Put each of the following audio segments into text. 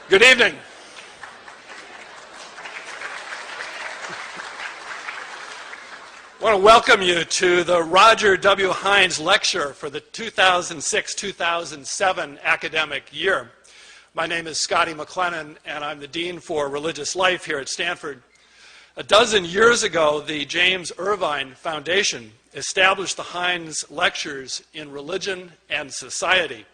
Good evening. I want to welcome you to the Roger W. Hines Lecture for the 2006-2007 academic year. My name is Scotty McLennan, and I'm the Dean for Religious Life here at Stanford. A dozen years ago, the James Irvine Foundation established the Hines Lectures in Religion and Society.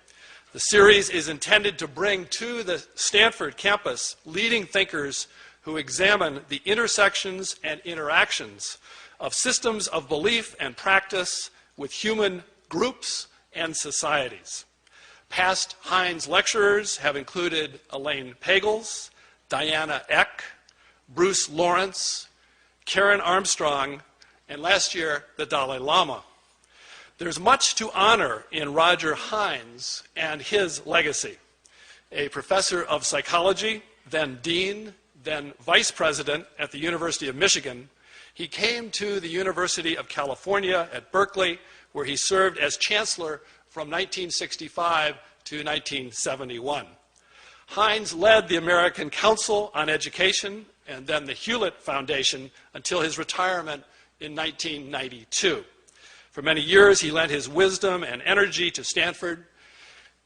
The series is intended to bring to the Stanford campus leading thinkers who examine the intersections and interactions of systems of belief and practice with human groups and societies. Past Hines lecturers have included Elaine Pagels, Diana Eck, Bruce Lawrence, Karen Armstrong, and last year, the Dalai Lama. There's much to honor in Roger Hines and his legacy. A professor of psychology, then dean, then vice president at the University of Michigan, he came to the University of California at Berkeley, where he served as chancellor from 1965 to 1971. Hines led the American Council on Education and then the Hewlett Foundation until his retirement in 1992. For many years, he lent his wisdom and energy to Stanford,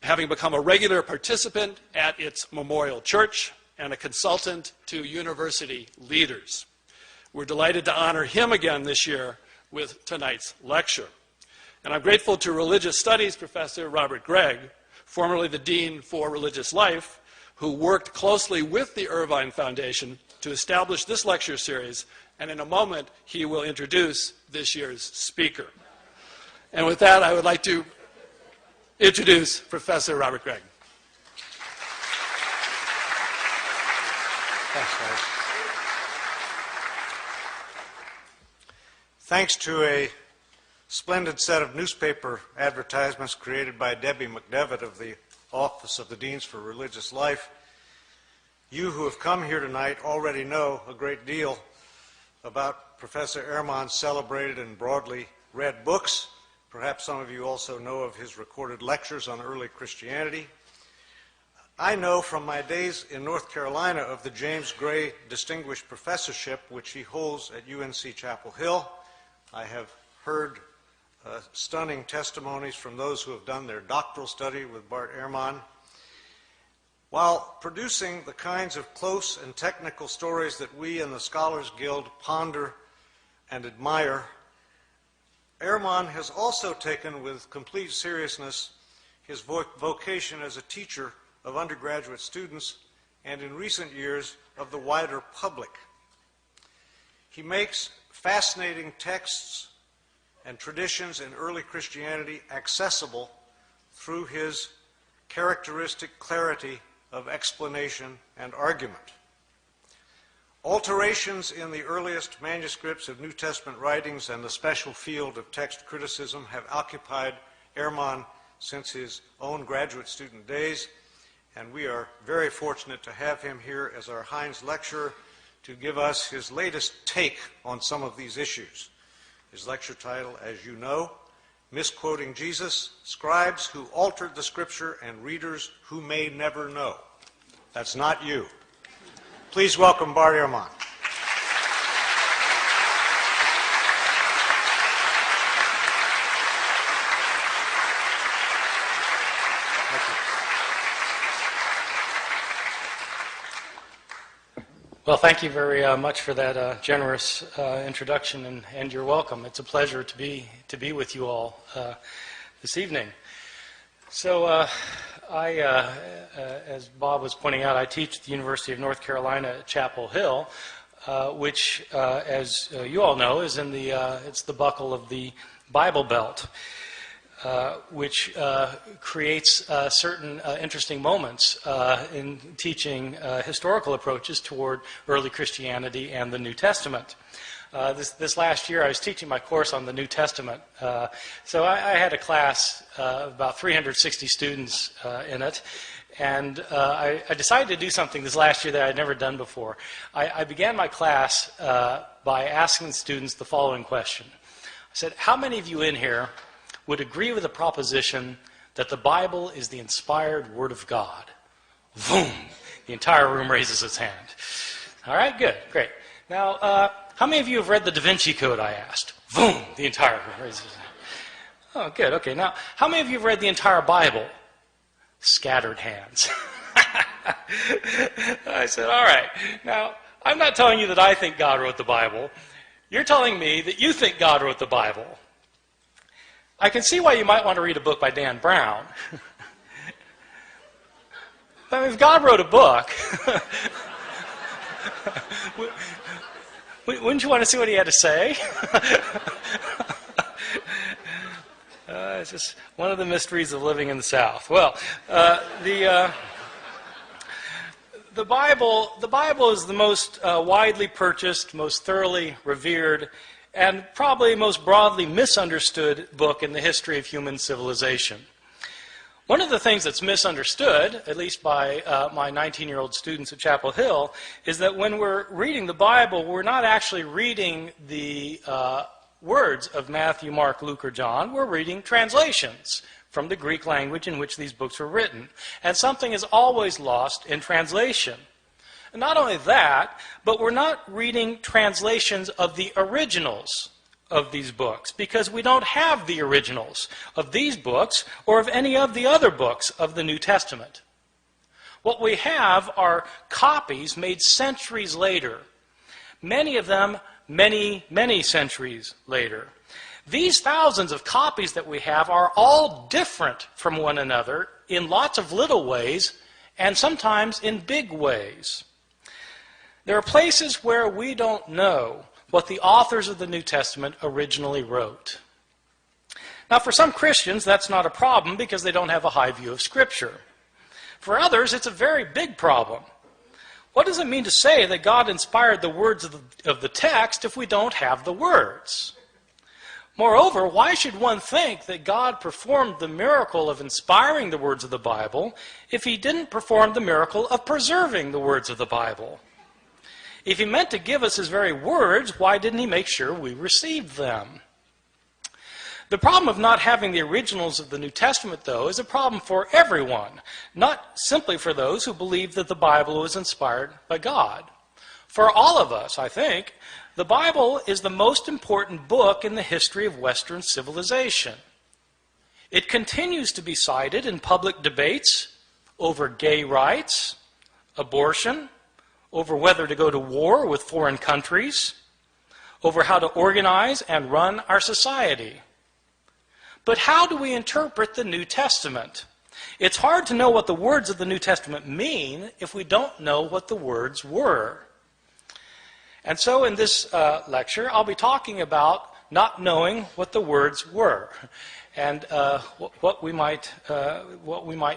having become a regular participant at its Memorial Church and a consultant to university leaders. We're delighted to honor him again this year with tonight's lecture. And I'm grateful to Religious Studies Professor Robert Gregg, formerly the Dean for Religious Life, who worked closely with the Irvine Foundation to establish this lecture series, and in a moment he will introduce this year's speaker. And with that, I would like to introduce Professor Robert Gregg. Thanks, guys. Thanks to a splendid set of newspaper advertisements created by Debbie McDevitt of the Office of the Deans for Religious Life, you who have come here tonight already know a great deal about Professor Ehrman's celebrated and broadly read books. Perhaps some of you also know of his recorded lectures on early Christianity. I know from my days in North Carolina of the James Gray Distinguished Professorship, which he holds at UNC Chapel Hill. I have heard stunning testimonies from those who have done their doctoral study with Bart Ehrman. While producing the kinds of close and technical stories that we in the Scholars Guild ponder and admire, Ehrman has also taken with complete seriousness his vocation as a teacher of undergraduate students and in recent years of the wider public. He makes fascinating texts and traditions in early Christianity accessible through his characteristic clarity of explanation and argument. Alterations in the earliest manuscripts of New Testament writings and the special field of text criticism have occupied Ehrman since his own graduate student days, and we are very fortunate to have him here as our Hines lecturer to give us his latest take on some of these issues. His lecture title, as you know, Misquoting Jesus, Scribes Who Altered the Scripture and Readers Who May Never Know. That's not you. Please welcome Bart Ehrman. Well, thank you very much for that generous introduction, and you're welcome. It's a pleasure to be with you all this evening. So, as Bob was pointing out, I teach at the University of North Carolina at Chapel Hill, which, as you all know, is in it's the buckle of the Bible Belt. Which creates certain interesting moments in teaching historical approaches toward early Christianity and the New Testament. This last year I was teaching my course on the New Testament, so I had a class of about 360 students in it, and I decided to do something this last year that I had never done before. I began my class by asking the students the following question. I said, how many of you in here would agree with the proposition that the Bible is the inspired Word of God? Boom! The entire room raises its hand. All right, good, great. Now, how many of you have read the Da Vinci Code, I asked? Boom, the entire room raises its hand. Oh, good, okay. Now, how many of you have read the entire Bible? Scattered hands. I said, all right. Now, I'm not telling you that I think God wrote the Bible. You're telling me that you think God wrote the Bible. I can see why you might want to read a book by Dan Brown. But if God wrote a book, wouldn't you want to see what he had to say? It's just one of the mysteries of living in the South. Well, the Bible is the most widely purchased, most thoroughly revered, and probably most broadly misunderstood book in the history of human civilization. One of the things that's misunderstood, at least by my 19-year-old students at Chapel Hill, is that when we're reading the Bible, we're not actually reading the words of Matthew, Mark, Luke, or John. We're reading translations from the Greek language in which these books were written. And something is always lost in translation. And not only that, but we're not reading translations of the originals of these books, because we don't have the originals of these books or of any of the other books of the New Testament. What we have are copies made centuries later, many of them many, many centuries later. These thousands of copies that we have are all different from one another in lots of little ways and sometimes in big ways. There are places where we don't know what the authors of the New Testament originally wrote. Now, for some Christians, that's not a problem because they don't have a high view of Scripture. For others, it's a very big problem. What does it mean to say that God inspired the words of the text if we don't have the words? Moreover, why should one think that God performed the miracle of inspiring the words of the Bible if he didn't perform the miracle of preserving the words of the Bible? If he meant to give us his very words, why didn't he make sure we received them? The problem of not having the originals of the New Testament, though, is a problem for everyone, not simply for those who believe that the Bible was inspired by God. For all of us, I think, the Bible is the most important book in the history of Western civilization. It continues to be cited in public debates over gay rights, abortion, over whether to go to war with foreign countries, over how to organize and run our society. But how do we interpret the New Testament? It's hard to know what the words of the New Testament mean if we don't know what the words were. And so in this lecture, I'll be talking about not knowing what the words were, and what we might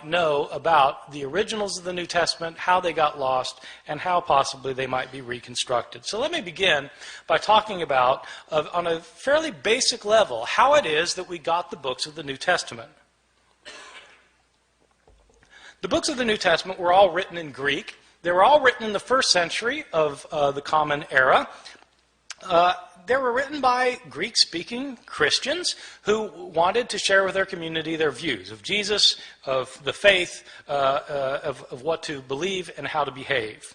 know about the originals of the New Testament, how they got lost, and how possibly they might be reconstructed. So let me begin by talking about, on a fairly basic level, how it is that we got the books of the New Testament. The books of the New Testament were all written in Greek. They were all written in the first century of the Common Era. They were written by Greek-speaking Christians who wanted to share with their community their views of Jesus, of the faith, of what to believe and how to behave.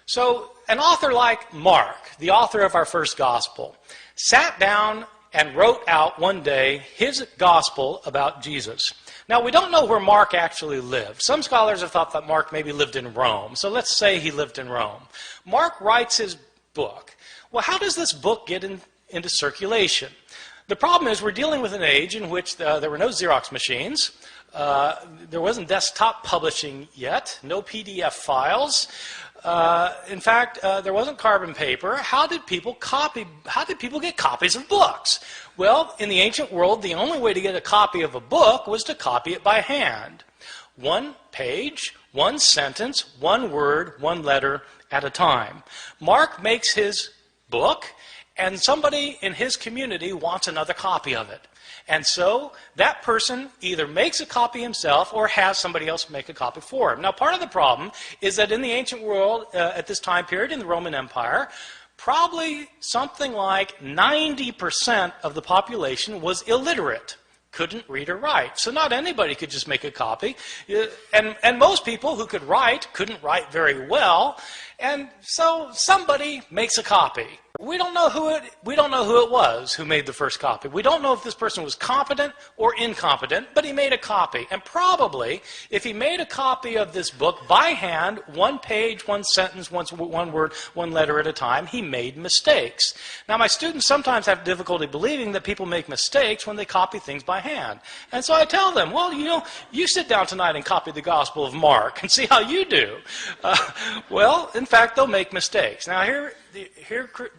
So an author like Mark, the author of our first gospel, sat down and wrote out one day his gospel about Jesus. Now, we don't know where Mark actually lived. Some scholars have thought that Mark maybe lived in Rome. So let's say he lived in Rome. Mark writes his book. Well, how does this book get into circulation? The problem is we're dealing with an age in which there were no Xerox machines. There wasn't desktop publishing yet, no PDF files. In fact, there wasn't carbon paper. How did people get copies of books? Well, in the ancient world, the only way to get a copy of a book was to copy it by hand. One page, one sentence, one word, one letter at a time. Mark makes his book, and somebody in his community wants another copy of it. And so that person either makes a copy himself or has somebody else make a copy for him. Now, part of the problem is that in the ancient world, at this time period, in the Roman Empire, probably something like 90% of the population was illiterate. couldn't read or write. So not anybody could just make a copy. And most people who could write couldn't write very well. And so somebody makes a copy. We don't know who it was who made the first copy. We don't know if this person was competent or incompetent, but he made a copy. And probably, if he made a copy of this book by hand, one page, one sentence, one word, one letter at a time, he made mistakes. Now, my students sometimes have difficulty believing that people make mistakes when they copy things by hand. And so I tell them, well, you sit down tonight and copy the Gospel of Mark and see how you do. Well, in fact, they'll make mistakes. Now, here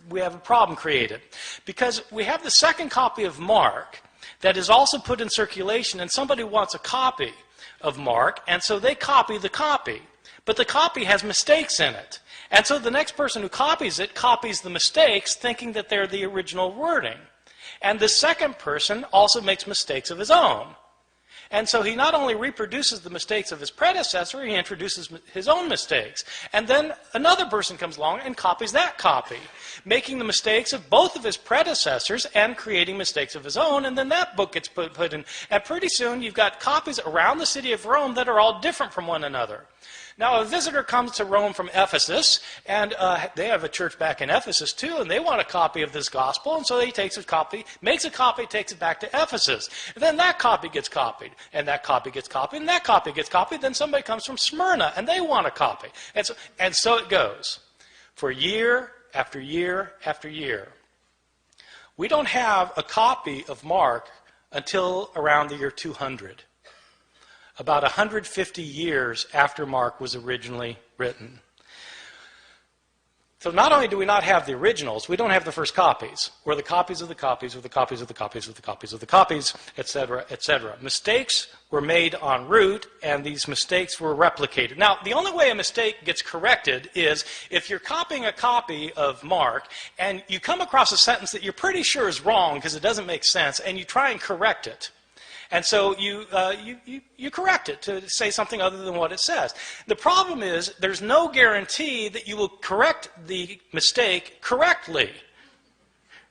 we have a problem created, because we have the second copy of Mark that is also put in circulation, and somebody wants a copy of Mark, and so they copy the copy. But the copy has mistakes in it. And so the next person who copies it copies the mistakes, thinking that they're the original wording. And the second person also makes mistakes of his own. And so he not only reproduces the mistakes of his predecessor, he introduces his own mistakes. And then another person comes along and copies that copy, making the mistakes of both of his predecessors and creating mistakes of his own. And then that book gets put in. And pretty soon you've got copies around the city of Rome that are all different from one another. Now, a visitor comes to Rome from Ephesus, and they have a church back in Ephesus too, and they want a copy of this gospel, and so he takes a copy, makes a copy, takes it back to Ephesus. And then that copy gets copied, and that copy gets copied, and that copy gets copied. Then somebody comes from Smyrna, and they want a copy. And so it goes for year after year after year. We don't have a copy of Mark until around the year 200. About 150 years after Mark was originally written. So not only do we not have the originals, we don't have the first copies, or the copies of the copies, or the copies of the copies of the copies of the copies, etc., etc. Mistakes were made en route, and these mistakes were replicated. Now, the only way a mistake gets corrected is if you're copying a copy of Mark, and you come across a sentence that you're pretty sure is wrong because it doesn't make sense, and you try and correct it. And so you correct it to say something other than what it says. The problem is there's no guarantee that you will correct the mistake correctly,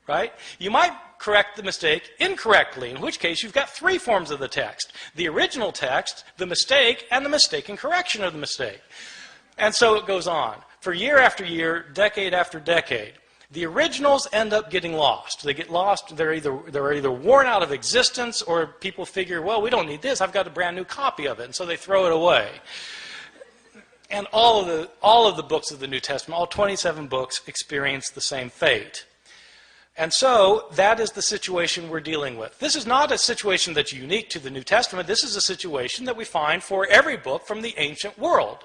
right? You might correct the mistake incorrectly, in which case you've got three forms of the text: the original text, the mistake, and the mistaken correction of the mistake. And so it goes on for year after year, decade after decade. The originals end up getting lost. They get lost. They're either worn out of existence, or people figure, well, we don't need this. I've got a brand new copy of it, and so they throw it away. And all of the books of the New Testament, all 27 books, experience the same fate. And so that is the situation we're dealing with. This is not a situation that's unique to the New Testament. This is a situation that we find for every book from the ancient world.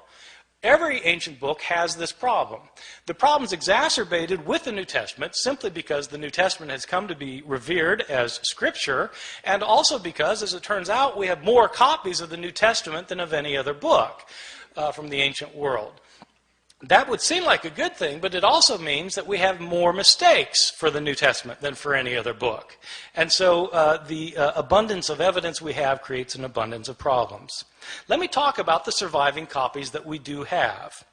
Every ancient book has this problem. The problem is exacerbated with the New Testament simply because the New Testament has come to be revered as Scripture, and also because, as it turns out, we have more copies of the New Testament than of any other book from the ancient world. That would seem like a good thing, but it also means that we have more mistakes for the New Testament than for any other book. And so the abundance of evidence we have creates an abundance of problems. Let me talk about the surviving copies that we do have.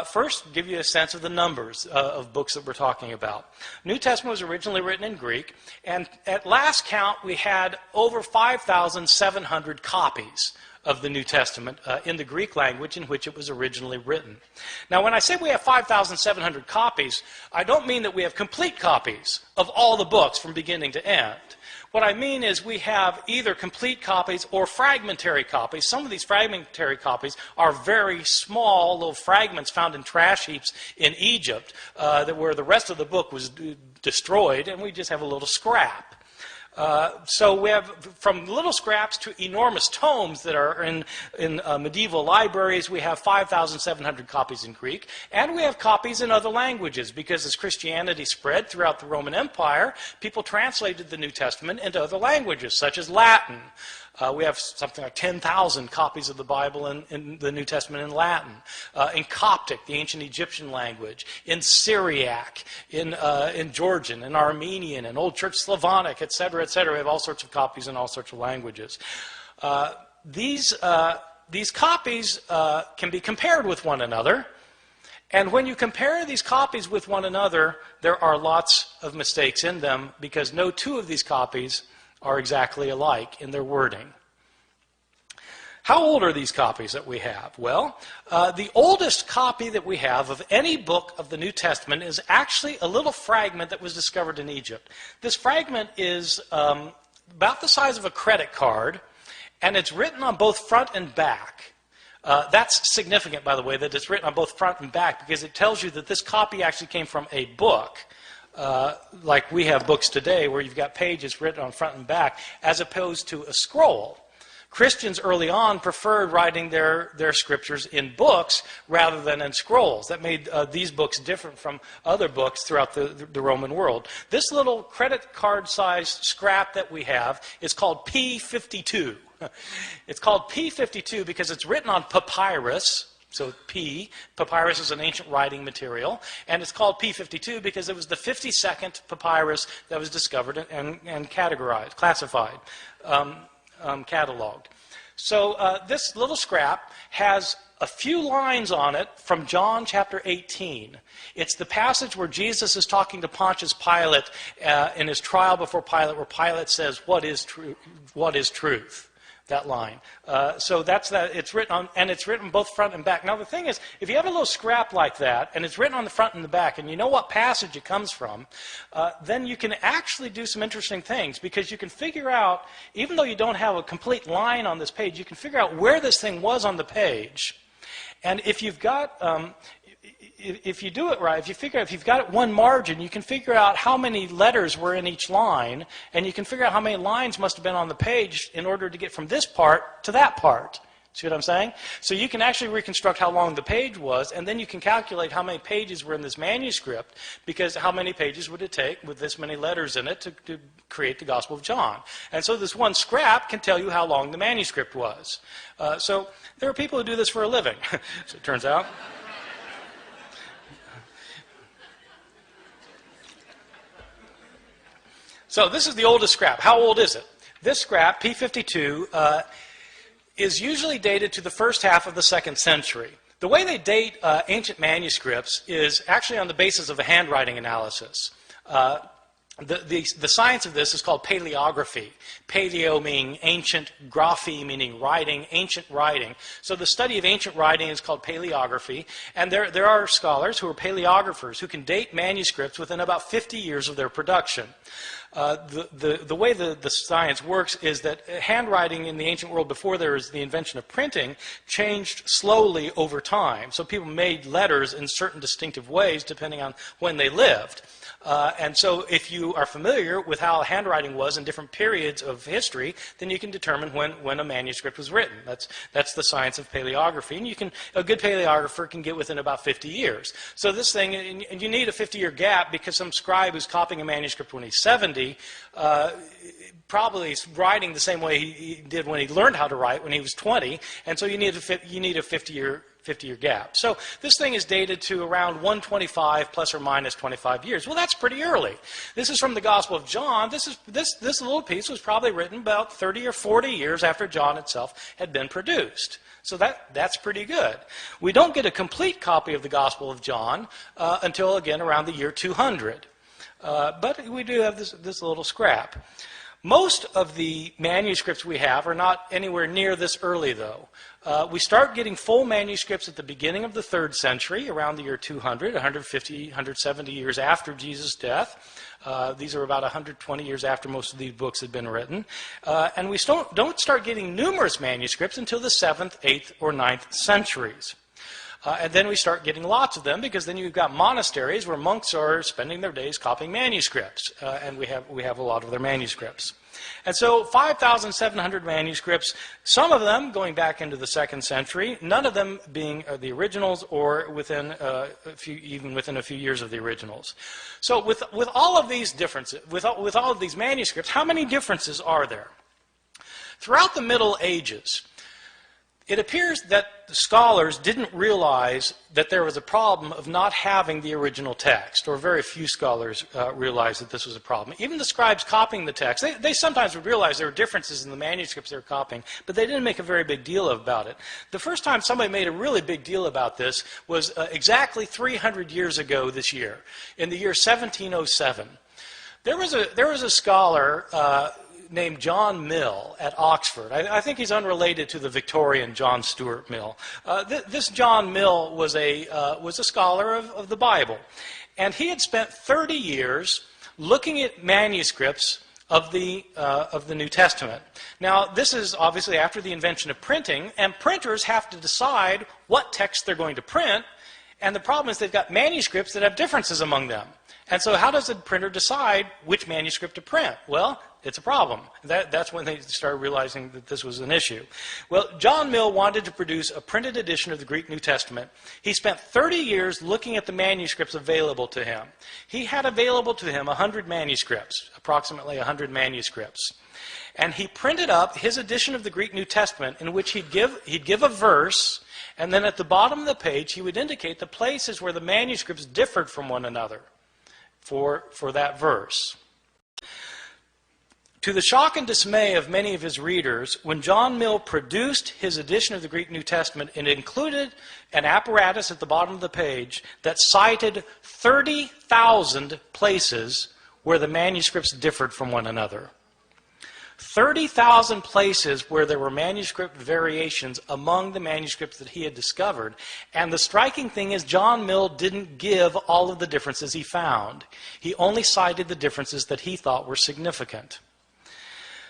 First, give you a sense of the numbers of books that we're talking about. New Testament was originally written in Greek, and at last count we had over 5,700 copies of the New Testament in the Greek language in which it was originally written. Now, when I say we have 5,700 copies, I don't mean that we have complete copies of all the books from beginning to end. What I mean is we have either complete copies or fragmentary copies. Some of these fragmentary copies are very small little fragments found in trash heaps in Egypt where the rest of the book was destroyed, and we just have a little scrap. So we have from little scraps to enormous tomes that are in medieval libraries. We have 5,700 copies in Greek, and we have copies in other languages because as Christianity spread throughout the Roman Empire, people translated the New Testament into other languages, such as Latin. We have something like 10,000 copies of the Bible in the New Testament in Latin, in Coptic, the ancient Egyptian language, in Syriac, in Georgian, in Armenian, in Old Church Slavonic, etc., etc. We have all sorts of copies in all sorts of languages. These copies can be compared with one another, and when you compare these copies with one another, there are lots of mistakes in them because no two of these copies are exactly alike in their wording. How old are these copies that we have? Well, the oldest copy that we have of any book of the New Testament is actually a little fragment that was discovered in Egypt. This fragment is about the size of a credit card, and it's written on both front and back. That's significant, by the way, that it's written on both front and back, because it tells you that this copy actually came from a book, like we have books today where you've got pages written on front and back, as opposed to a scroll. Christians early on preferred writing their scriptures in books rather than in scrolls. That made these books different from other books throughout the Roman world. This little credit card-sized scrap that we have is called P52. It's called P52 because it's written on papyrus. So papyrus is an ancient writing material, and it's called P52 because it was the 52nd papyrus that was discovered and categorized, classified. Cataloged. So this little scrap has a few lines on it from John chapter 18. It's the passage where Jesus is talking to Pontius Pilate in his trial before Pilate, where Pilate says, "What is truth?" That line. So that's that. It's written on, and it's written both front and back. Now the thing is, if you have a little scrap like that, and it's written on the front and the back, and you know what passage it comes from, then you can actually do some interesting things, because you can figure out, even though you don't have a complete line on this page, you can figure out where this thing was on the page. And if you've got if you do it right, if you've got one margin, you can figure out how many letters were in each line, and you can figure out how many lines must have been on the page in order to get from this part to that part. See what I'm saying? So you can actually reconstruct how long the page was, and then you can calculate how many pages were in this manuscript, because how many pages would it take with this many letters in it to create the Gospel of John? And so this one scrap can tell you how long the manuscript was. So there are people who do this for a living, so it turns out. So this is the oldest scrap. How old is it? This scrap, P52, is usually dated to the first half of the 2nd century. The way they date ancient manuscripts is actually on the basis of a handwriting analysis. The science of this is called paleography. Paleo meaning ancient, graphy meaning writing, ancient writing. So the study of ancient writing is called paleography, and there are scholars who are paleographers who can date manuscripts within about 50 years of their production. The way the science works is that handwriting in the ancient world, before there was the invention of printing, changed slowly over time. So people made letters in certain distinctive ways depending on when they lived. And so if you are familiar with how handwriting was in different periods of history, then you can determine when a manuscript was written. That's the science of paleography. And a good paleographer can get within about 50 years. So this thing, and you need a 50-year gap, because some scribe who's copying a manuscript when he's 70 probably is writing the same way he did when he learned how to write when he was 20. And so you need a 50-year gap. So this thing is dated to around 125 plus or minus 25 years. Well, that's pretty early. This is from the Gospel of John. This little piece was probably written about 30 or 40 years after John itself had been produced. So that's pretty good. We don't get a complete copy of the Gospel of John until, again, around the year 200. But we do have this little scrap. Most of the manuscripts we have are not anywhere near this early, though. We start getting full manuscripts at the beginning of the 3rd century, around the year 200, 150, 170 years after Jesus' death. These are about 120 years after most of these books had been written. And we don't start getting numerous manuscripts until the 7th, 8th, or 9th centuries. And then we start getting lots of them, because then you've got monasteries where monks are spending their days copying manuscripts, and we have a lot of their manuscripts. And so 5,700 manuscripts, some of them going back into the 2nd century, none of them being the originals, or within even within a few years of the originals. So with all of these differences, with all of these manuscripts, how many differences are there? Throughout the Middle Ages, it appears that the scholars didn't realize that there was a problem of not having the original text, or very few scholars realized that this was a problem. Even the scribes copying the text, they sometimes would realize there were differences in the manuscripts they were copying, but they didn't make a very big deal about it. The first time somebody made a really big deal about this was exactly 300 years ago this year, in the year 1707. There was a scholar named John Mill at Oxford. I think he's unrelated to the Victorian John Stuart Mill. This John Mill was a scholar of the Bible, and he had spent 30 years looking at manuscripts of the New Testament. Now, this is obviously after the invention of printing, and printers have to decide what text they're going to print, and the problem is they've got manuscripts that have differences among them. And so how does a printer decide which manuscript to print? Well, it's a problem. That's when they started realizing that this was an issue. Well, John Mill wanted to produce a printed edition of the Greek New Testament. He spent 30 years looking at the manuscripts available to him. He had available to him 100 manuscripts, approximately 100 manuscripts. And he printed up his edition of the Greek New Testament in which he'd give a verse, and then at the bottom of the page he would indicate the places where the manuscripts differed from one another for that verse. To the shock and dismay of many of his readers, when John Mill produced his edition of the Greek New Testament, it included an apparatus at the bottom of the page that cited 30,000 places where the manuscripts differed from one another. 30,000 places where there were manuscript variations among the manuscripts that he had discovered. And the striking thing is John Mill didn't give all of the differences he found. He only cited the differences that he thought were significant.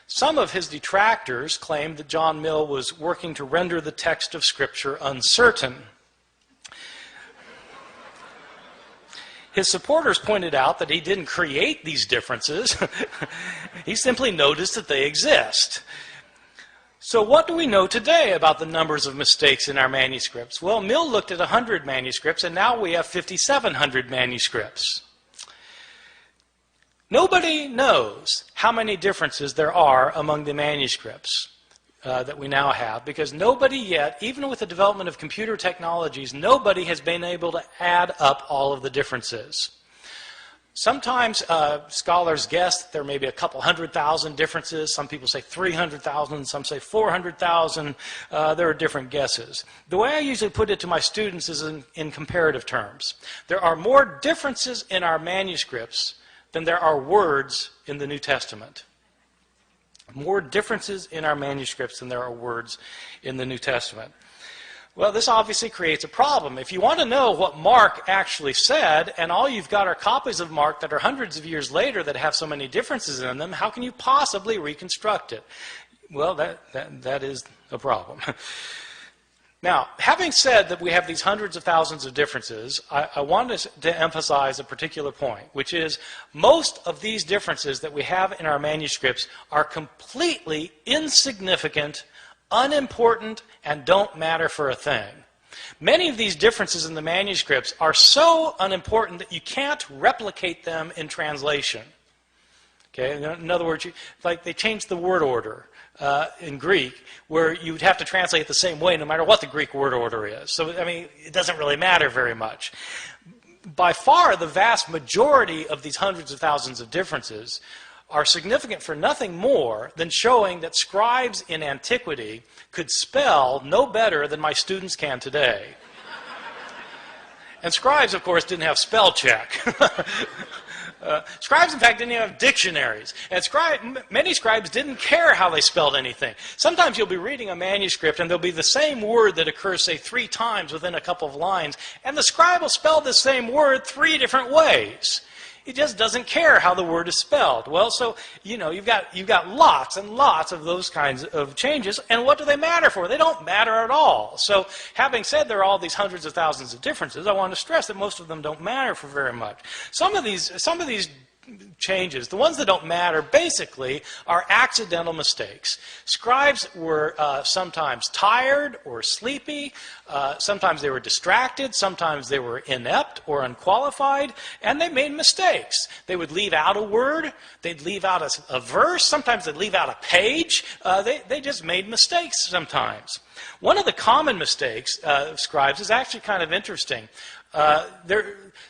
Some of his detractors claimed that John Mill was working to render the text of Scripture uncertain. His supporters pointed out that he didn't create these differences. He simply noticed that they exist. So what do we know today about the numbers of mistakes in our manuscripts? Well, Mill looked at 100 manuscripts, and now we have 5,700 manuscripts. Nobody knows how many differences there are among the manuscripts that we now have, because nobody yet, even with the development of computer technologies, nobody has been able to add up all of the differences. Sometimes scholars guess that there may be a couple 100,000 differences. Some people say 300,000, some say 400,000. There are different guesses. The way I usually put it to my students is in comparative terms. There are more differences in our manuscripts than there are words in the New Testament. More differences in our manuscripts than there are words in the New Testament. Well, this obviously creates a problem. If you want to know what Mark actually said, and all you've got are copies of Mark that are hundreds of years later that have so many differences in them, how can you possibly reconstruct it? Well, that is a problem. Now, having said that we have these hundreds of thousands of differences, I wanted to emphasize a particular point, which is most of these differences that we have in our manuscripts are completely insignificant, unimportant, and don't matter for a thing. Many of these differences in the manuscripts are so unimportant that you can't replicate them in translation. Okay? In other words, like they changed the word order in Greek, where you would have to translate it the same way no matter what the Greek word order is. So, I mean, it doesn't really matter very much. By far, the vast majority of these hundreds of thousands of differences are significant for nothing more than showing that scribes in antiquity could spell no better than my students can today. And scribes, of course, didn't have spell check. Scribes, in fact, didn't even have dictionaries. And many scribes didn't care how they spelled anything. Sometimes you'll be reading a manuscript and there'll be the same word that occurs, say, 3 times within a couple of lines, and the scribe will spell the same word 3 different ways. He just doesn't care how the word is spelled. Well, so, you know, you've got lots and lots of those kinds of changes, and what do they matter for? They don't matter at all. So, having said there are all these hundreds of thousands of differences, I want to stress that most of them don't matter for very much. Some of these changes, the ones that don't matter, basically are accidental mistakes. Scribes were sometimes tired or sleepy, sometimes they were distracted, sometimes they were inept or unqualified, and they made mistakes. They would leave out a word, they'd leave out a verse, sometimes they'd leave out a page. They just made mistakes sometimes. One of the common mistakes of scribes is actually kind of interesting.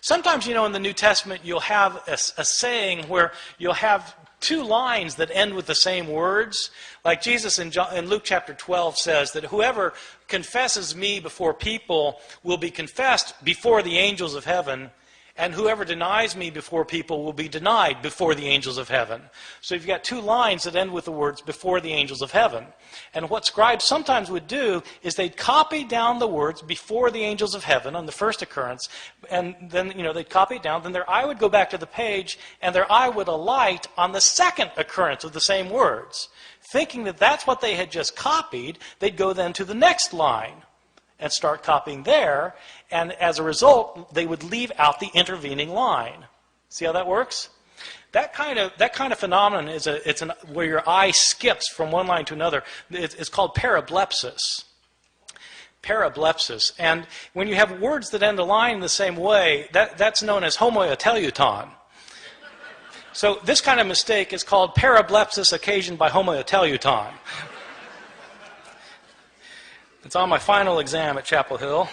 Sometimes, you know, in the New Testament, you'll have a saying where you'll have 2 lines that end with the same words. Like Jesus in Luke chapter 12 says that whoever confesses me before people will be confessed before the angels of heaven, and whoever denies me before people will be denied before the angels of heaven. So you've got two lines that end with the words before the angels of heaven. And what scribes sometimes would do is they'd copy down the words before the angels of heaven on the first occurrence, and then they'd copy it down, then their eye would go back to the page, and their eye would alight on the second occurrence of the same words. Thinking that that's what they had just copied, they'd go then to the next line and start copying there, and as a result, they would leave out the intervening line. See how that works? That kind of phenomenon is where your eye skips from one line to another. It's called parablepsis. Parablepsis. And when you have words that end a line the same way, that's known as homoteleuton. So this kind of mistake is called parablepsis occasioned by homoteleuton. It's on my final exam at Chapel Hill.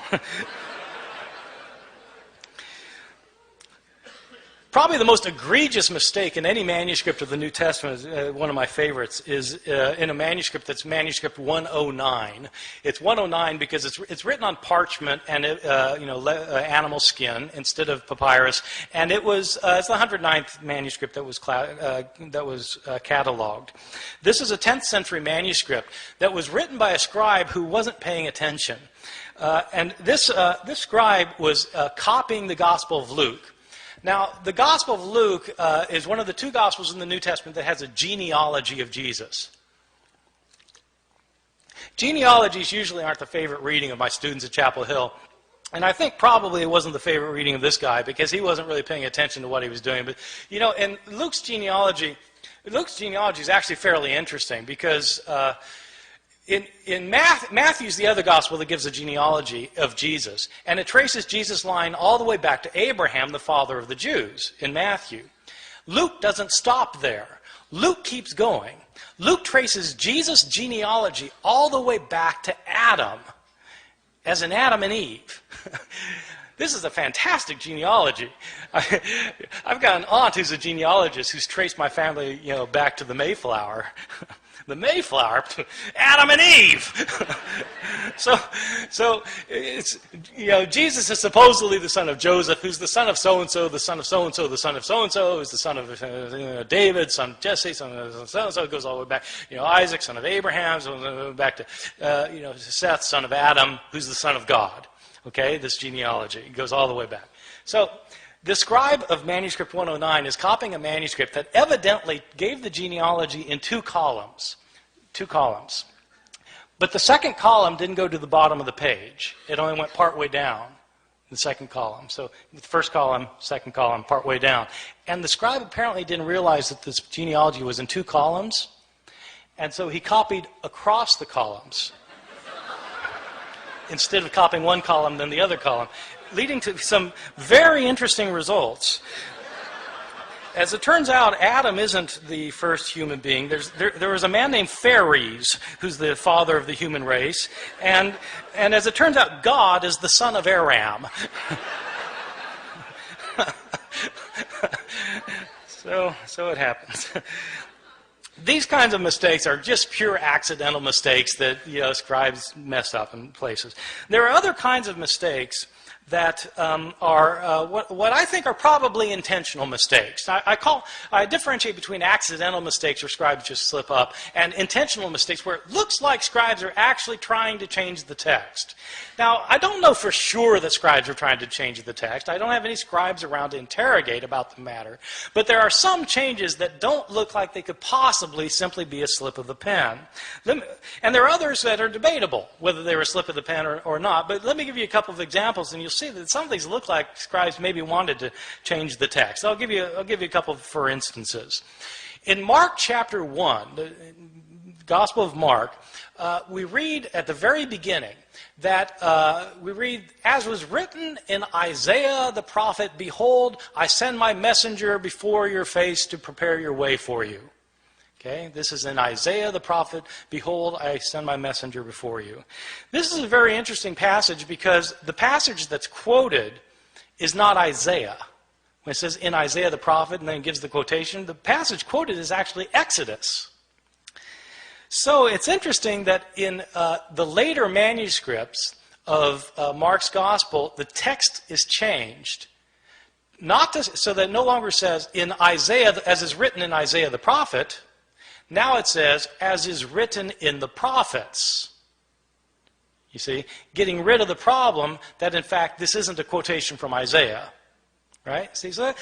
Probably the most egregious mistake in any manuscript of the New Testament, one of my favorites, is in a manuscript that's manuscript 109. It's 109 because it's written on parchment and animal skin instead of papyrus, and it's the 109th manuscript that was cataloged. This is a 10th century manuscript that was written by a scribe who wasn't paying attention, and this scribe was copying the Gospel of Luke. Now, the Gospel of Luke is one of the two Gospels in the New Testament that has a genealogy of Jesus. Genealogies usually aren't the favorite reading of my students at Chapel Hill. And I think probably it wasn't the favorite reading of this guy because he wasn't really paying attention to what he was doing. But, in Luke's genealogy is actually fairly interesting because in Matthew's the other gospel that gives a genealogy of Jesus, and it traces Jesus' line all the way back to Abraham, the father of the Jews, in Matthew. Luke doesn't stop there. Luke keeps going. Luke traces Jesus' genealogy all the way back to Adam, as in Adam and Eve. This is a fantastic genealogy. I've got an aunt who's a genealogist who's traced my family, back to the Mayflower. The Mayflower, Adam and Eve. So it's Jesus is supposedly the son of Joseph, who's the son of so and so, the son of so and so, the son of so and so, who's the son of David, son of Jesse, son of so and so. It goes all the way back. Isaac, son of Abraham, so back to Seth, son of Adam, who's the son of God. Okay, this genealogy goes all the way back. So the scribe of manuscript 109 is copying a manuscript that evidently gave the genealogy in two columns. But the second column didn't go to the bottom of the page. It only went partway down, the second column. So the first column, second column, partway down. And the scribe apparently didn't realize that this genealogy was in two columns, and so he copied across the columns instead of copying one column, then the other column, leading to some very interesting results. As it turns out, Adam isn't the first human being. There was a man named Phares, who's the father of the human race, and as it turns out, God is the son of Ehrman. So it happens. These kinds of mistakes are just pure accidental mistakes that scribes mess up in places. There are other kinds of mistakes that are what I think are probably intentional mistakes. I differentiate between accidental mistakes where scribes just slip up and intentional mistakes where it looks like scribes are actually trying to change the text. Now, I don't know for sure that scribes are trying to change the text. I don't have any scribes around to interrogate about the matter. But there are some changes that don't look like they could possibly simply be a slip of the pen. And there are others that are debatable, whether they were a slip of the pen or not. But let me give you a couple of examples, and you'll see that some of these look like scribes maybe wanted to change the text. I'll give you a couple for instances. In Mark chapter 1, the Gospel of Mark, we read at the very beginning that we read, as was written in Isaiah the prophet, behold, I send my messenger before your face to prepare your way for you. Okay, this is in Isaiah the prophet, behold, I send my messenger before you. This is a very interesting passage because the passage that's quoted is not Isaiah. When it says in Isaiah the prophet and then it gives the quotation, the passage quoted is actually Exodus. So it's interesting that in the later manuscripts of Mark's gospel, the text is changed So that it no longer says in Isaiah, as is written in Isaiah the prophet. Now it says, as is written in the prophets. You see, getting rid of the problem that, in fact, this isn't a quotation from Isaiah. Right? See, so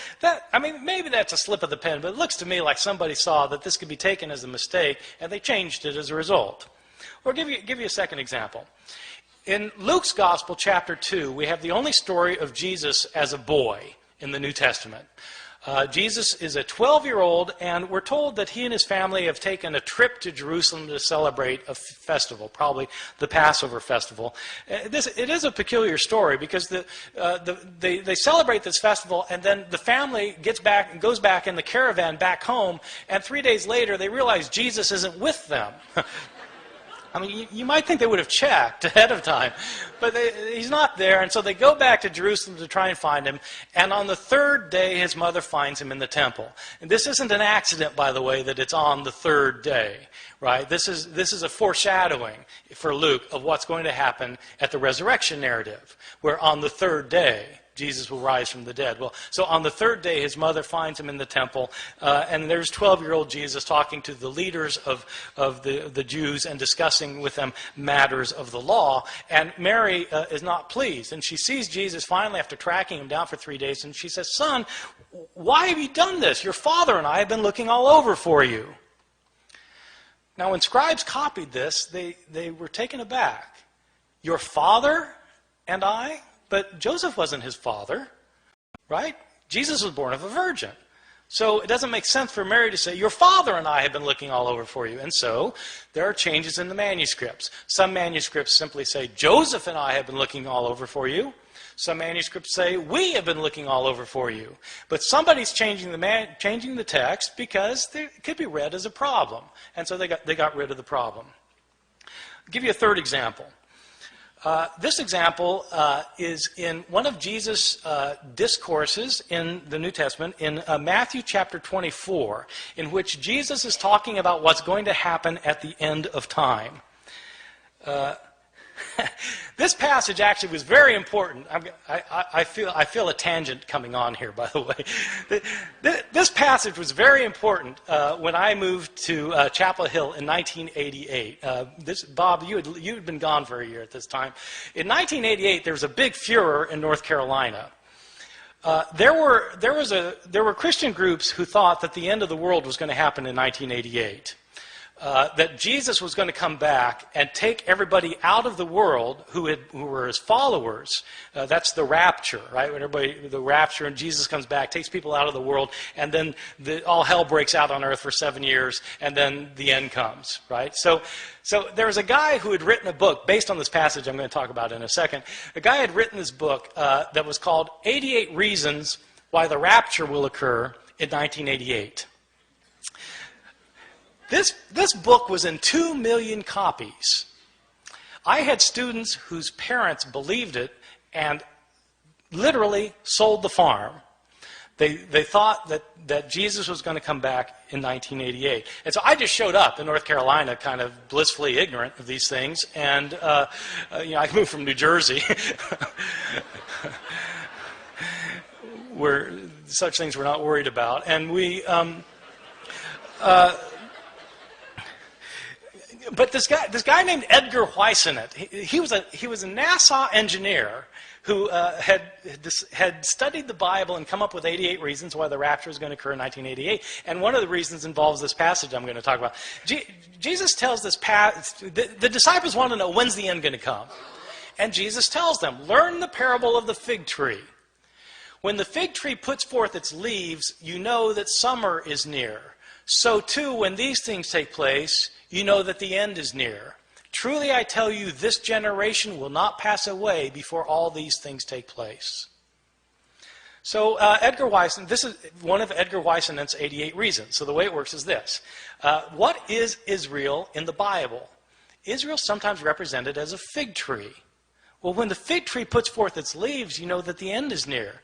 maybe that's a slip of the pen, but it looks to me like somebody saw that this could be taken as a mistake, and they changed it as a result. Or give you a second example. In Luke's Gospel, chapter 2, we have the only story of Jesus as a boy in the New Testament. Jesus is a 12-year-old, and we're told that he and his family have taken a trip to Jerusalem to celebrate a festival, probably the Passover festival. It is a peculiar story because they celebrate this festival, and then the family gets back and goes back in the caravan back home, and 3 days later they realize Jesus isn't with them. I mean, you might think they would have checked ahead of time, but he's not there, and so they go back to Jerusalem to try and find him, and on the third day, his mother finds him in the temple. And this isn't an accident, by the way, that it's on the third day, right? This is a foreshadowing for Luke of what's going to happen at the resurrection narrative, where on the third day, Jesus will rise from the dead. Well, so on the third day, his mother finds him in the temple, and there's 12-year-old Jesus talking to the leaders of the Jews and discussing with them matters of the law. And Mary is not pleased, and she sees Jesus finally after tracking him down for 3 days, and she says, "Son, why have you done this? Your father and I have been looking all over for you." Now, when scribes copied this, they were taken aback. Your father and I? But Joseph wasn't his father, right? Jesus was born of a virgin. So it doesn't make sense for Mary to say, your father and I have been looking all over for you. And so there are changes in the manuscripts. Some manuscripts simply say, Joseph and I have been looking all over for you. Some manuscripts say, we have been looking all over for you. But somebody's changing the text because it could be read as a problem. And so they got rid of the problem. I'll give you a third example. This example is in one of Jesus' discourses in the New Testament, in Matthew chapter 24, in which Jesus is talking about what's going to happen at the end of time. This passage actually was very important. I feel a tangent coming on here, by the way. This passage was very important when I moved to Chapel Hill in 1988. Bob, you had been gone for a year at this time. In 1988, there was a big furor in North Carolina. There were Christian groups who thought that the end of the world was going to happen in 1988. That Jesus was going to come back and take everybody out of the world who were his followers. That's the rapture, right? When the rapture and Jesus comes back, takes people out of the world, and then all hell breaks out on earth for 7 years, and then the end comes, right? So there was a guy who had written a book based on this passage I'm going to talk about in a second. A guy had written this book that was called 88 Reasons Why the Rapture Will Occur in 1988. This book was in 2 million copies. I had students whose parents believed it and literally sold the farm. They thought that Jesus was going to come back in 1988. And so I just showed up in North Carolina kind of blissfully ignorant of these things. And I moved from New Jersey where such things we're not worried about. And but this guy named Edgar Whisenant, he was a NASA engineer who had studied the Bible and come up with 88 reasons why the rapture is going to occur in 1988. And one of the reasons involves this passage I'm going to talk about. Jesus tells this the disciples want to know, when's the end going to come? And Jesus tells them, learn the parable of the fig tree. When the fig tree puts forth its leaves, you know that summer is near. So too, when these things take place, you know that the end is near. Truly I tell you, this generation will not pass away before all these things take place. So Edgar Whisenant, this is one of Edgar Whisenant's 88 reasons. So the way it works is this. What is Israel in the Bible? Israel is sometimes represented as a fig tree. Well, when the fig tree puts forth its leaves, you know that the end is near.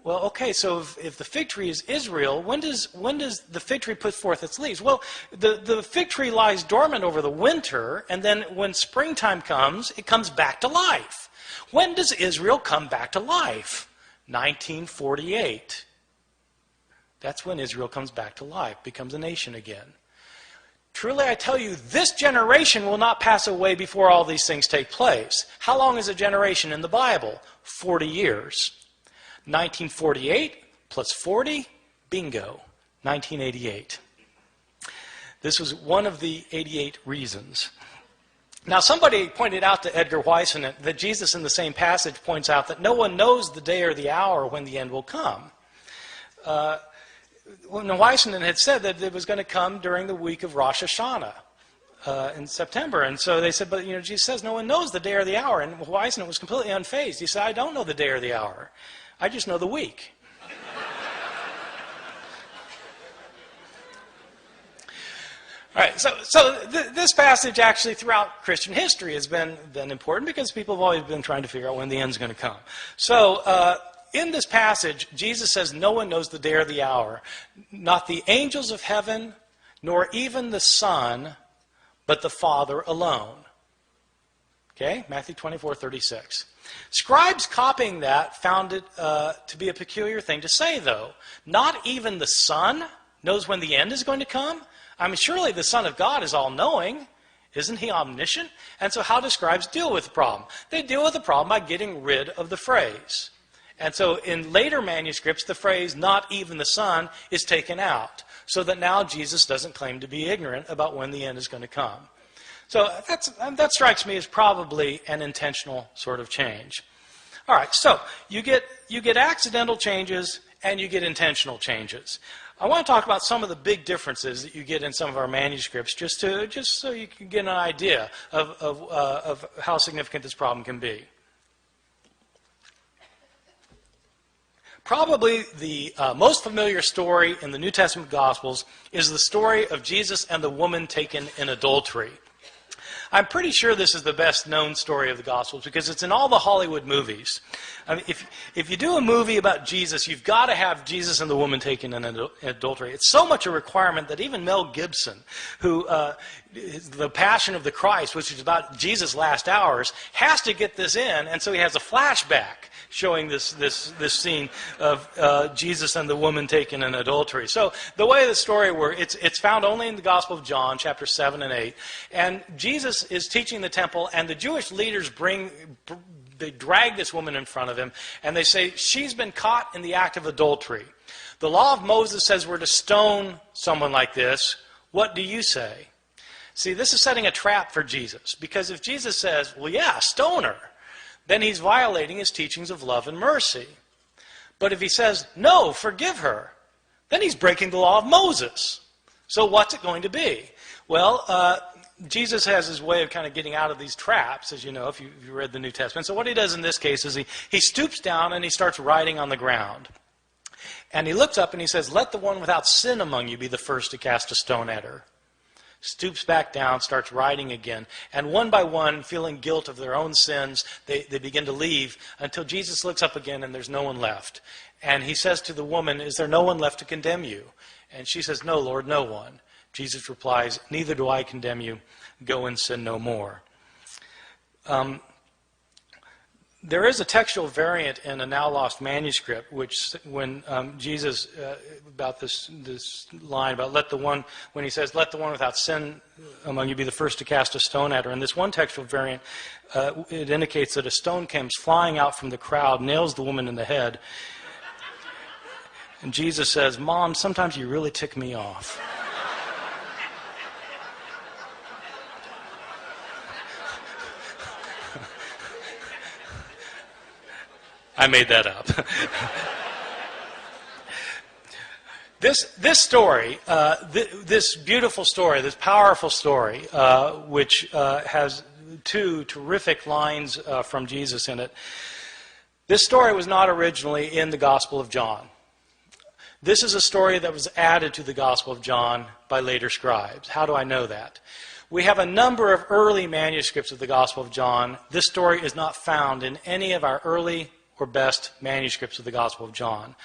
Well, okay, so if the fig tree is Israel, when does the fig tree put forth its leaves? Well, the fig tree lies dormant over the winter, and then when springtime comes, it comes back to life. When does Israel come back to life? 1948. That's when Israel comes back to life, becomes a nation again. Truly I tell you, this generation will not pass away before all these things take place. How long is a generation in the Bible? 40 years. 1948 plus 40, bingo, 1988. This was one of the 88 reasons. Now, somebody pointed out to Edgar Whisen that Jesus in the same passage points out that no one knows the day or the hour when the end will come. Whisen had said that it was going to come during the week of Rosh Hashanah in September. And so they said, but Jesus says no one knows the day or the hour. And Whisen was completely unfazed. He said, I don't know the day or the hour. I just know the week. All right, so this passage actually throughout Christian history has been important because people have always been trying to figure out when the end's going to come. So in this passage, Jesus says no one knows the day or the hour, not the angels of heaven, nor even the Son, but the Father alone. Okay, Matthew 24:36. Scribes copying that found it to be a peculiar thing to say, though. Not even the Son knows when the end is going to come? I mean, surely the Son of God is all-knowing. Isn't he omniscient? And so how do scribes deal with the problem? They deal with the problem by getting rid of the phrase. And so in later manuscripts, the phrase, not even the Son, is taken out, so that now Jesus doesn't claim to be ignorant about when the end is going to come. So that strikes me as probably an intentional sort of change. All right, so you get accidental changes and you get intentional changes. I want to talk about some of the big differences that you get in some of our manuscripts, just so you can get an idea of how significant this problem can be. Probably the most familiar story in the New Testament Gospels is the story of Jesus and the woman taken in adultery. I'm pretty sure this is the best known story of the Gospels because it's in all the Hollywood movies. I mean, if you do a movie about Jesus, you've got to have Jesus and the woman taken in adultery. It's so much a requirement that even Mel Gibson, who The Passion of the Christ, which is about Jesus' last hours, has to get this in, and so he has a flashback showing this scene of Jesus and the woman taken in adultery. So the way the story works, it's found only in the Gospel of John, chapters 7 and 8. And Jesus is teaching the temple, and the Jewish leaders they drag this woman in front of him, and they say, she's been caught in the act of adultery. The law of Moses says we're to stone someone like this. What do you say? See, this is setting a trap for Jesus, because if Jesus says, well, yeah, stone her, then he's violating his teachings of love and mercy. But if he says, no, forgive her, then he's breaking the law of Moses. So what's it going to be? Well, Jesus has his way of kind of getting out of these traps, as you know, if you read the New Testament. So what he does in this case is he stoops down and he starts writing on the ground. And he looks up and he says, let the one without sin among you be the first to cast a stone at her. Stoops back down, starts writing again. And one by one, feeling guilt of their own sins, they begin to leave until Jesus looks up again and there's no one left. And he says to the woman, is there no one left to condemn you? And she says, no, Lord, no one. Jesus replies, neither do I condemn you. Go and sin no more. There is a textual variant in a now lost manuscript, which when Jesus, about this line about let the one, when he says, let the one without sin among you be the first to cast a stone at her. In this one textual variant, it indicates that a stone comes flying out from the crowd, nails the woman in the head. And Jesus says, Mom, sometimes you really tick me off. I made that up. This story, this beautiful story, this powerful story, which has two terrific lines from Jesus in it, this story was not originally in the Gospel of John. This is a story that was added to the Gospel of John by later scribes. How do I know that? We have a number of early manuscripts of the Gospel of John. This story is not found in any of our early or best manuscripts of the Gospel of John.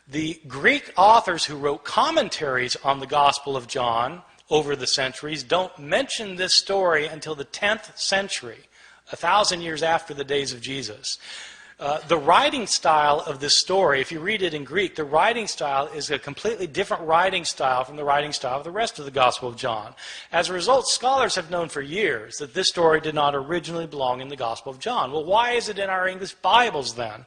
The Greek authors who wrote commentaries on the Gospel of John over the centuries don't mention this story until the 10th century, 1,000 years after the days of Jesus. The writing style of this story, if you read it in Greek, the writing style is a completely different writing style from the writing style of the rest of the Gospel of John. As a result, scholars have known for years that this story did not originally belong in the Gospel of John. Well, why is it in our English Bibles then?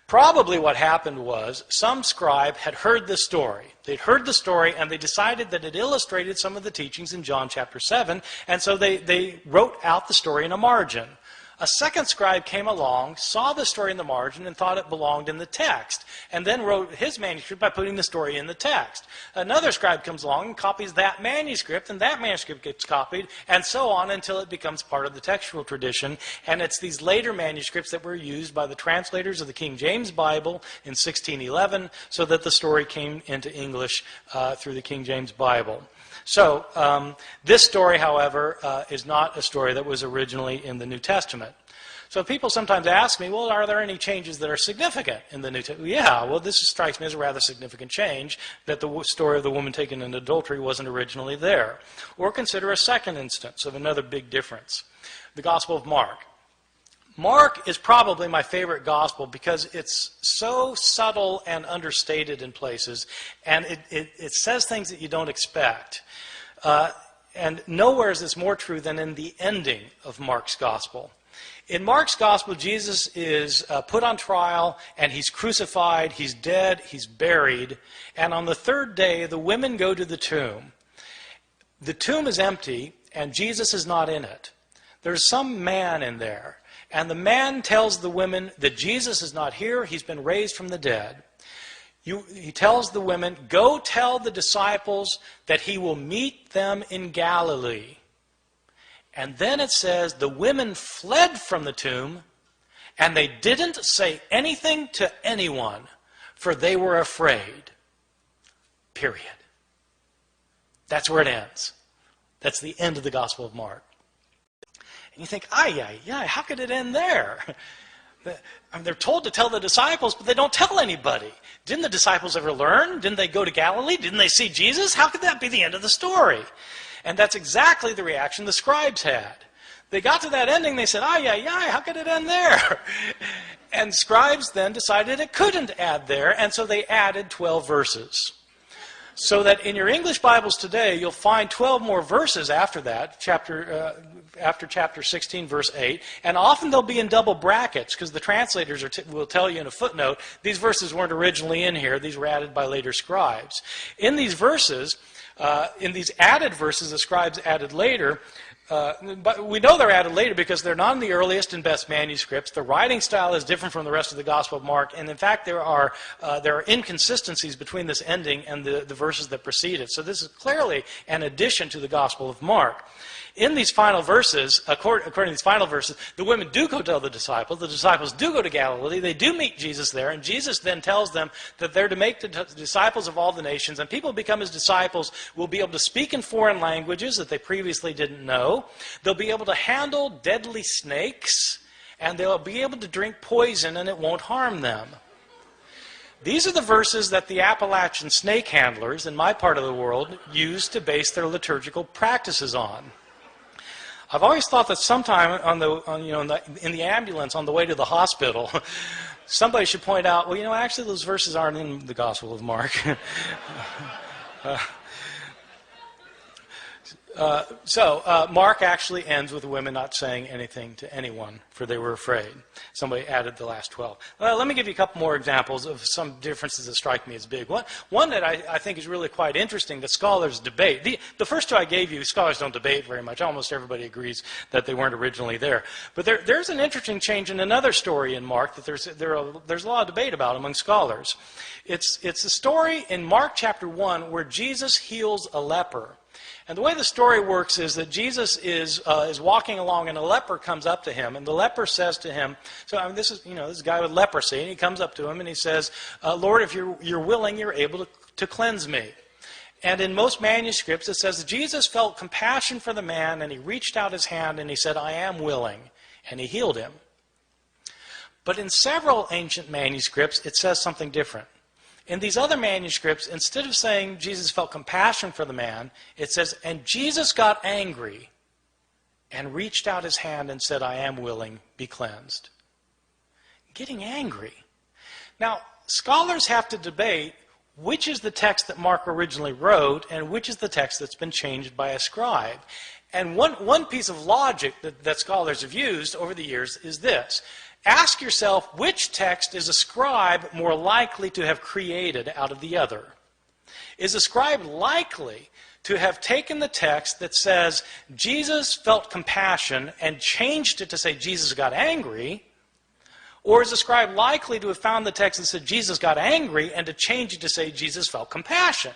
Probably what happened was some scribe had heard this story. They'd heard the story and they decided that it illustrated some of the teachings in John chapter 7, and so they wrote out the story in a margin. A second scribe came along, saw the story in the margin, and thought it belonged in the text, and then wrote his manuscript by putting the story in the text. Another scribe comes along and copies that manuscript, and that manuscript gets copied, and so on until it becomes part of the textual tradition. And it's these later manuscripts that were used by the translators of the King James Bible in 1611, so that the story came into English through the King James Bible. So this story, however, is not a story that was originally in the New Testament. So people sometimes ask me, well, are there any changes that are significant in the New Testament? Yeah, well, this strikes me as a rather significant change, that the story of the woman taken in adultery wasn't originally there. Or consider a second instance of another big difference, the Gospel of Mark. Mark is probably my favorite gospel because it's so subtle and understated in places, and it says things that you don't expect. And nowhere is this more true than in the ending of Mark's gospel. In Mark's gospel, Jesus is put on trial, and he's crucified, he's dead, he's buried, and on the third day, the women go to the tomb. The tomb is empty, and Jesus is not in it. There's some man in there. And the man tells the women that Jesus is not here, he's been raised from the dead. He tells the women, go tell the disciples that he will meet them in Galilee. And then it says the women fled from the tomb, and they didn't say anything to anyone, for they were afraid. Period. That's where it ends. That's the end of the Gospel of Mark. And you think, how could it end there? They're told to tell the disciples, but they don't tell anybody. Didn't the disciples ever learn? Didn't they go to Galilee? Didn't they see Jesus? How could that be the end of the story? And that's exactly the reaction the scribes had. They got to that ending, they said, how could it end there? And scribes then decided it couldn't add there, and so they added 12 verses. So that in your English Bibles today, you'll find 12 more verses after that, after chapter 16, verse 8. And often they'll be in double brackets, because the translators will tell you in a footnote, these verses weren't originally in here, these were added by later scribes. In these verses, in these added verses the scribes added later, but we know they're added later because they're not in the earliest and best manuscripts. The writing style is different from the rest of the Gospel of Mark, and in fact there are inconsistencies between this ending and the verses that precede it. So this is clearly an addition to the Gospel of Mark. In these final verses, according to these final verses, the women do go tell the disciples do go to Galilee, they do meet Jesus there, and Jesus then tells them that they're to make the disciples of all the nations, and people become his disciples will be able to speak in foreign languages that they previously didn't know. They'll be able to handle deadly snakes, and they'll be able to drink poison and it won't harm them. These are the verses that the Appalachian snake handlers in my part of the world use to base their liturgical practices on. I've always thought that sometime in the ambulance on the way to the hospital, somebody should point out, well, actually those verses aren't in the Gospel of Mark. Mark actually ends with the women not saying anything to anyone, for they were afraid. Somebody added the last 12. Let me give you a couple more examples of some differences that strike me as big. One that I think is really quite interesting that scholars debate. The first two I gave you, scholars don't debate very much. Almost everybody agrees that they weren't originally there. But there's an interesting change in another story in Mark that there's a lot of debate about among scholars. It's a story in Mark chapter 1 where Jesus heals a leper. And the way the story works is that Jesus is walking along, and a leper comes up to him, and the leper says to him, this is a guy with leprosy, and he comes up to him and he says, Lord, if you're willing, you're able to cleanse me. And in most manuscripts it says that Jesus felt compassion for the man, and he reached out his hand and he said, I am willing, and he healed him. But in several ancient manuscripts it says something different. In these other manuscripts, instead of saying Jesus felt compassion for the man, it says, and Jesus got angry and reached out his hand and said, I am willing, be cleansed. getting angry. Now, scholars have to debate which is the text that Mark originally wrote and which is the text that's been changed by a scribe. And one piece of logic that scholars have used over the years is this. Ask yourself, which text is a scribe more likely to have created out of the other? Is a scribe likely to have taken the text that says Jesus felt compassion and changed it to say Jesus got angry? Or is a scribe likely to have found the text that said Jesus got angry and to change it to say Jesus felt compassion?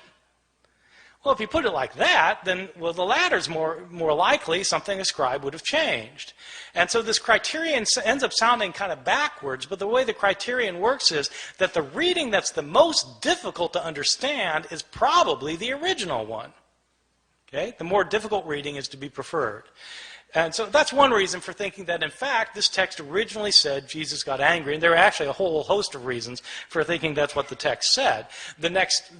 Well, if you put it like that, then, well, the latter's more likely something a scribe would have changed. And so this criterion ends up sounding kind of backwards, but the way the criterion works is that the reading that's the most difficult to understand is probably the original one. Okay? The more difficult reading is to be preferred. And so that's one reason for thinking that, in fact, this text originally said Jesus got angry. And there are actually a whole host of reasons for thinking that's what the text said. The next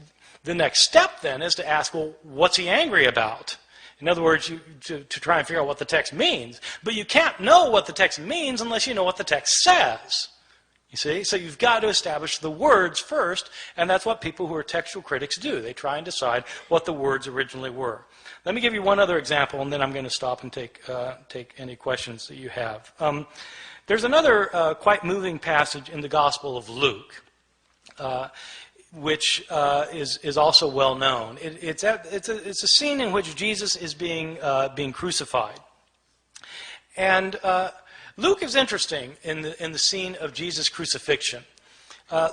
step, then, is to ask, well, what's he angry about? In other words, to try and figure out what the text means. But you can't know what the text means unless you know what the text says. You see? So you've got to establish the words first, and that's what people who are textual critics do. They try and decide what the words originally were. Let me give you one other example, and then I'm going to stop and take any questions that you have. There's another quite moving passage in the Gospel of Luke, which is also well known. It's a scene in which Jesus is being crucified, and Luke is interesting in the scene of Jesus' crucifixion.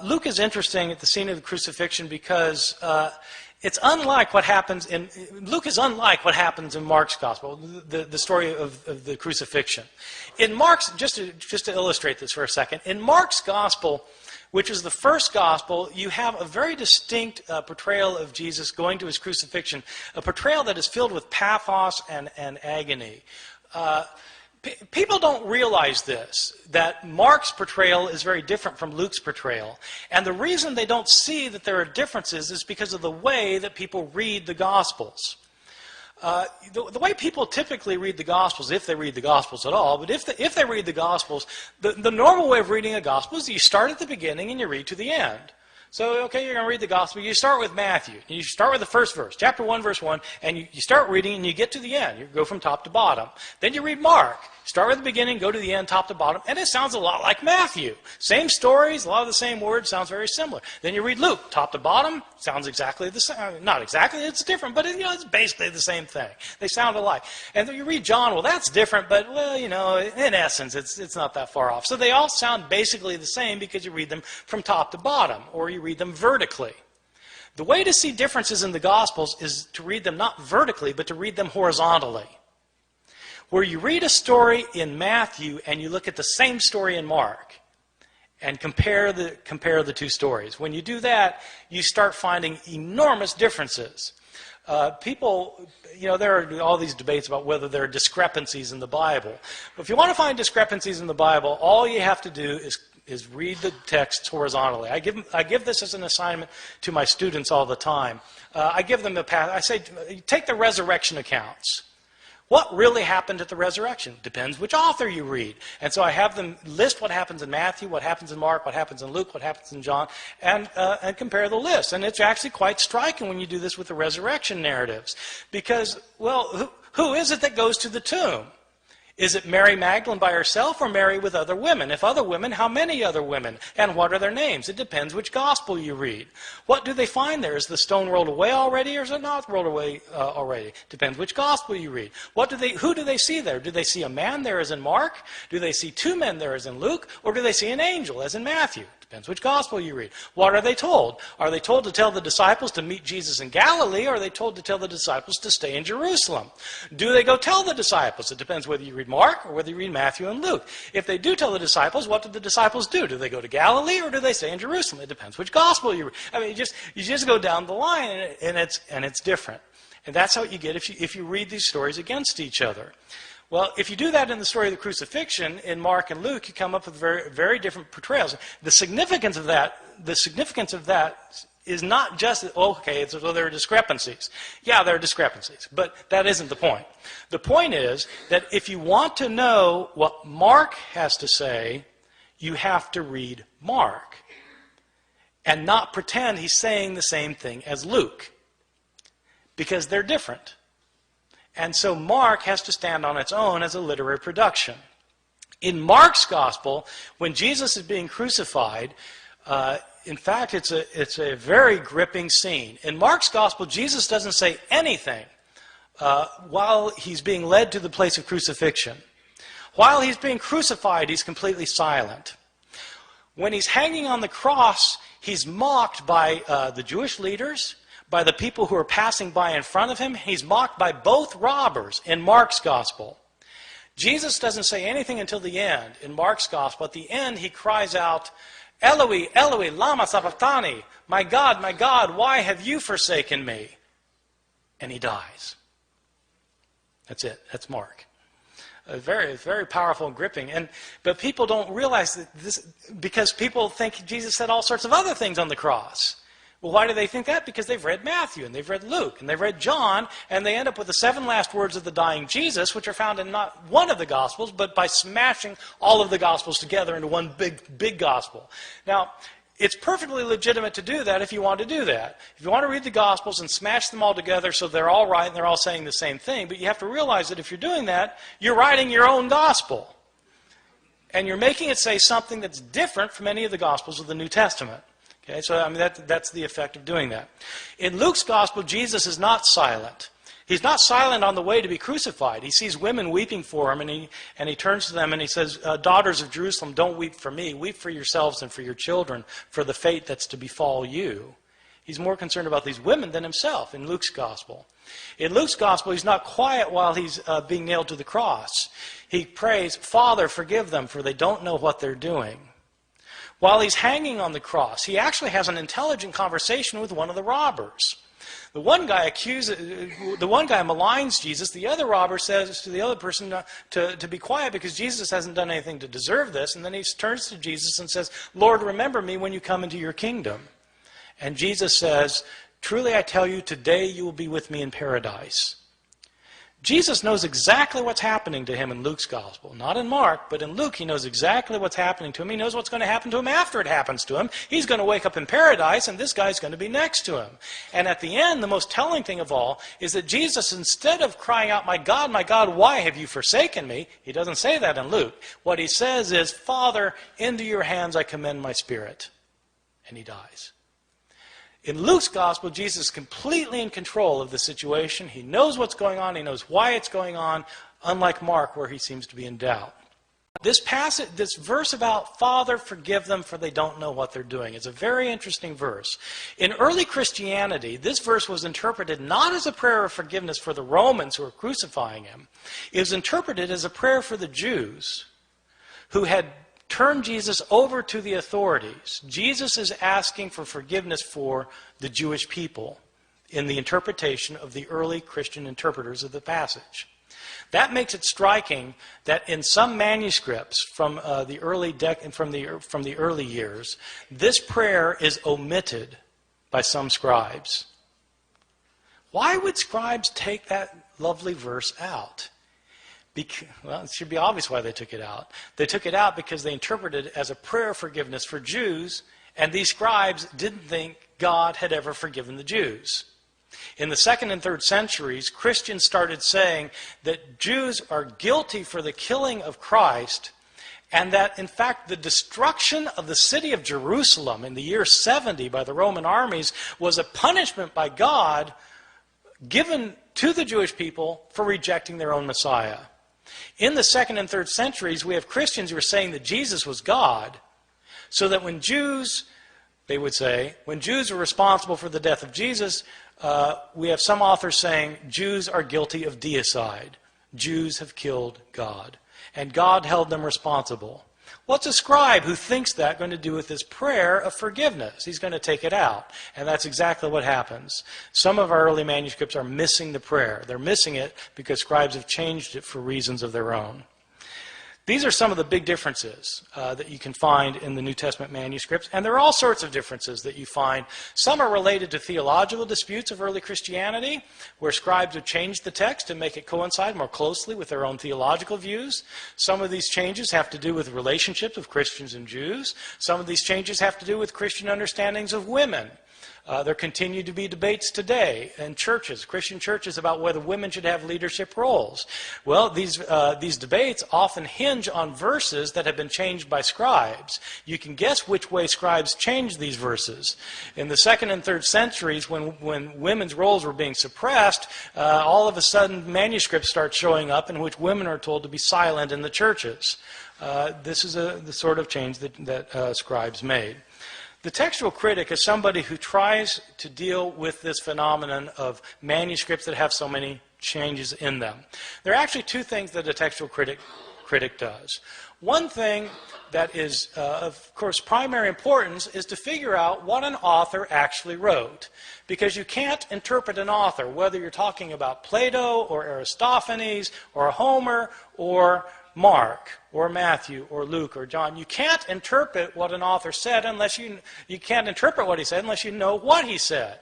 Luke is interesting at the scene of the crucifixion because it's unlike what happens in Luke is unlike what happens in Mark's gospel, the story of the crucifixion. In Mark's, just to illustrate this for a second, in Mark's gospel, which is the first gospel, you have a very distinct portrayal of Jesus going to his crucifixion, a portrayal that is filled with pathos and agony. People don't realize this, that Mark's portrayal is very different from Luke's portrayal. And the reason they don't see that there are differences is because of the way that people read the Gospels. The way people typically read the Gospels, if they read the Gospels at all, but if they read the Gospels, the normal way of reading a Gospel is you start at the beginning and you read to the end. So, okay, you're going to read the Gospel. You start with Matthew. You start with the first verse, chapter 1, verse 1, and you start reading and you get to the end. You go from top to bottom. Then you read Mark. Start with the beginning, go to the end, top to bottom, and it sounds a lot like Matthew. Same stories, a lot of the same words, sounds very similar. Then you read Luke, top to bottom, sounds exactly the same. Not exactly, it's different, but it's basically the same thing. They sound alike. And then you read John, well, that's different, but, well, in essence, it's not that far off. So they all sound basically the same because you read them from top to bottom, or you read them vertically. The way to see differences in the Gospels is to read them not vertically, but to read them horizontally. Where you read a story in Matthew and you look at the same story in Mark and compare the two stories. When you do that, you start finding enormous differences. People, there are all these debates about whether there are discrepancies in the Bible. But if you want to find discrepancies in the Bible, all you have to do is read the texts horizontally. I give this as an assignment to my students all the time. I give them I say, take the resurrection accounts. What really happened at the resurrection? Depends which author you read. And so I have them list what happens in Matthew, what happens in Mark, what happens in Luke, what happens in John, and compare the list. And it's actually quite striking when you do this with the resurrection narratives. Because, well, who is it that goes to the tomb? Is it Mary Magdalene by herself or Mary with other women? If other women, how many other women? And what are their names? It depends which gospel you read. What do they find there? Is the stone rolled away already or is it not rolled away already? Depends which gospel you read. Who do they see there? Do they see a man there as in Mark? Do they see two men there as in Luke? Or do they see an angel as in Matthew? Depends which gospel you read. What are they told? Are they told to tell the disciples to meet Jesus in Galilee, or are they told to tell the disciples to stay in Jerusalem? Do they go tell the disciples? It depends whether you read Mark or whether you read Matthew and Luke. If they do tell the disciples, what do the disciples do? Do they go to Galilee or do they stay in Jerusalem? It depends which gospel you read. I mean, you just go down the line, and it's different. And that's how you get if you read these stories against each other. Well, if you do that in the story of the crucifixion, in Mark and Luke, you come up with very, very different portrayals. The significance of that is not just, there are discrepancies. Yeah, there are discrepancies, but that isn't the point. The point is that if you want to know what Mark has to say, you have to read Mark and not pretend he's saying the same thing as Luke, because they're different. And so Mark has to stand on its own as a literary production. In Mark's gospel, when Jesus is being crucified, in fact, it's a very gripping scene. In Mark's gospel, Jesus doesn't say anything while he's being led to the place of crucifixion. While he's being crucified, he's completely silent. When he's hanging on the cross, he's mocked by the Jewish leaders, by the people who are passing by in front of him. He's mocked by both robbers in Mark's gospel. Jesus doesn't say anything until the end. In Mark's gospel, at the end, he cries out, Eloi, Eloi, lama sabachthani, my God, why have you forsaken me? And he dies. That's it. That's Mark. Very, very powerful and gripping. But people don't realize that this, because people think Jesus said all sorts of other things on the cross. Well, why do they think that? Because they've read Matthew, and they've read Luke, and they've read John, and they end up with the 7 last words of the dying Jesus, which are found in not one of the Gospels, but by smashing all of the Gospels together into one big Gospel. Now, it's perfectly legitimate to do that if you want to do that. If you want to read the Gospels and smash them all together so they're all right and they're all saying the same thing, but you have to realize that if you're doing that, you're writing your own Gospel. And you're making it say something that's different from any of the Gospels of the New Testament. Okay, so I mean that's the effect of doing that. In Luke's gospel, Jesus is not silent. He's not silent on the way to be crucified. He sees women weeping for him, and he turns to them and he says, daughters of Jerusalem, don't weep for me. Weep for yourselves and for your children, for the fate that's to befall you. He's more concerned about these women than himself in Luke's gospel. In Luke's gospel, he's not quiet while he's being nailed to the cross. He prays, Father, forgive them, for they don't know what they're doing. While he's hanging on the cross, he actually has an intelligent conversation with one of the robbers. The one guy maligns Jesus. The other robber says to the other person to be quiet because Jesus hasn't done anything to deserve this. And then he turns to Jesus and says, Lord, remember me when you come into your kingdom. And Jesus says, truly I tell you, today you will be with me in paradise. Jesus knows exactly what's happening to him in Luke's gospel. Not in Mark, but in Luke he knows exactly what's happening to him. He knows what's going to happen to him after it happens to him. He's going to wake up in paradise, and this guy's going to be next to him. And at the end, the most telling thing of all is that Jesus, instead of crying out, my God, why have you forsaken me? He doesn't say that in Luke. What he says is, Father, into your hands I commend my spirit. And he dies. In Luke's gospel, Jesus is completely in control of the situation. He knows what's going on. He knows why it's going on, unlike Mark, where he seems to be in doubt. This verse about, Father, forgive them, for they don't know what they're doing, is a very interesting verse. In early Christianity, this verse was interpreted not as a prayer of forgiveness for the Romans who were crucifying him. It was interpreted as a prayer for the Jews who had turned Jesus over to the authorities. Jesus is asking for forgiveness for the Jewish people in the interpretation of the early Christian interpreters of the passage. That makes it striking that in some manuscripts from the early years, this prayer is omitted by some scribes. Why would scribes take that lovely verse out? Well, it should be obvious why they took it out. They took it out because they interpreted it as a prayer of forgiveness for Jews, and these scribes didn't think God had ever forgiven the Jews. In the 2nd and 3rd centuries, Christians started saying that Jews are guilty for the killing of Christ, and that, in fact, the destruction of the city of Jerusalem in the year 70 by the Roman armies was a punishment by God given to the Jewish people for rejecting their own Messiah. In the 2nd and 3rd centuries, we have Christians who are saying that Jesus was God, so that when Jews, they would say, when Jews are responsible for the death of Jesus, we have some authors saying Jews are guilty of deicide. Jews have killed God, and God held them responsible. What's a scribe who thinks that going to do with this prayer of forgiveness? He's going to take it out. And that's exactly what happens. Some of our early manuscripts are missing the prayer. They're missing it because scribes have changed it for reasons of their own. These are some of the big differences that you can find in the New Testament manuscripts, and there are all sorts of differences that you find. Some are related to theological disputes of early Christianity, where scribes have changed the text to make it coincide more closely with their own theological views. Some of these changes have to do with relationships of Christians and Jews. Some of these changes have to do with Christian understandings of women. There continue to be debates today in churches, Christian churches, about whether women should have leadership roles. Well, these debates often hinge on verses that have been changed by scribes. You can guess which way scribes changed these verses. In the 2nd and 3rd centuries, when women's roles were being suppressed, all of a sudden manuscripts start showing up in which women are told to be silent in the churches. This is the sort of change that scribes made. The textual critic is somebody who tries to deal with this phenomenon of manuscripts that have so many changes in them. There are actually two things that a textual critic does. One thing that is, of course, primary importance is to figure out what an author actually wrote. Because you can't interpret an author, whether you're talking about Plato or Aristophanes or Homer or Mark or Matthew or Luke or John. You can't interpret what an author said unless you can't interpret what he said unless you know what he said.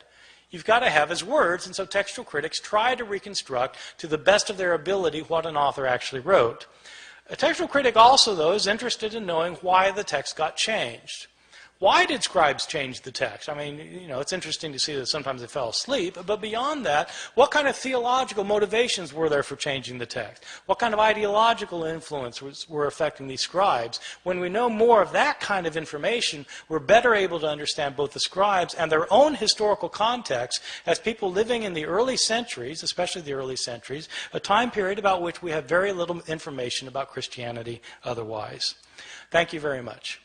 You've got to have his words, and so textual critics try to reconstruct to the best of their ability what an author actually wrote. A textual critic also, though, is interested in knowing why the text got changed. Why did scribes change the text? I mean, it's interesting to see that sometimes they fell asleep, but beyond that, what kind of theological motivations were there for changing the text? What kind of ideological influence were affecting these scribes? When we know more of that kind of information, we're better able to understand both the scribes and their own historical context as people living in the early centuries, especially the early centuries, a time period about which we have very little information about Christianity otherwise. Thank you very much.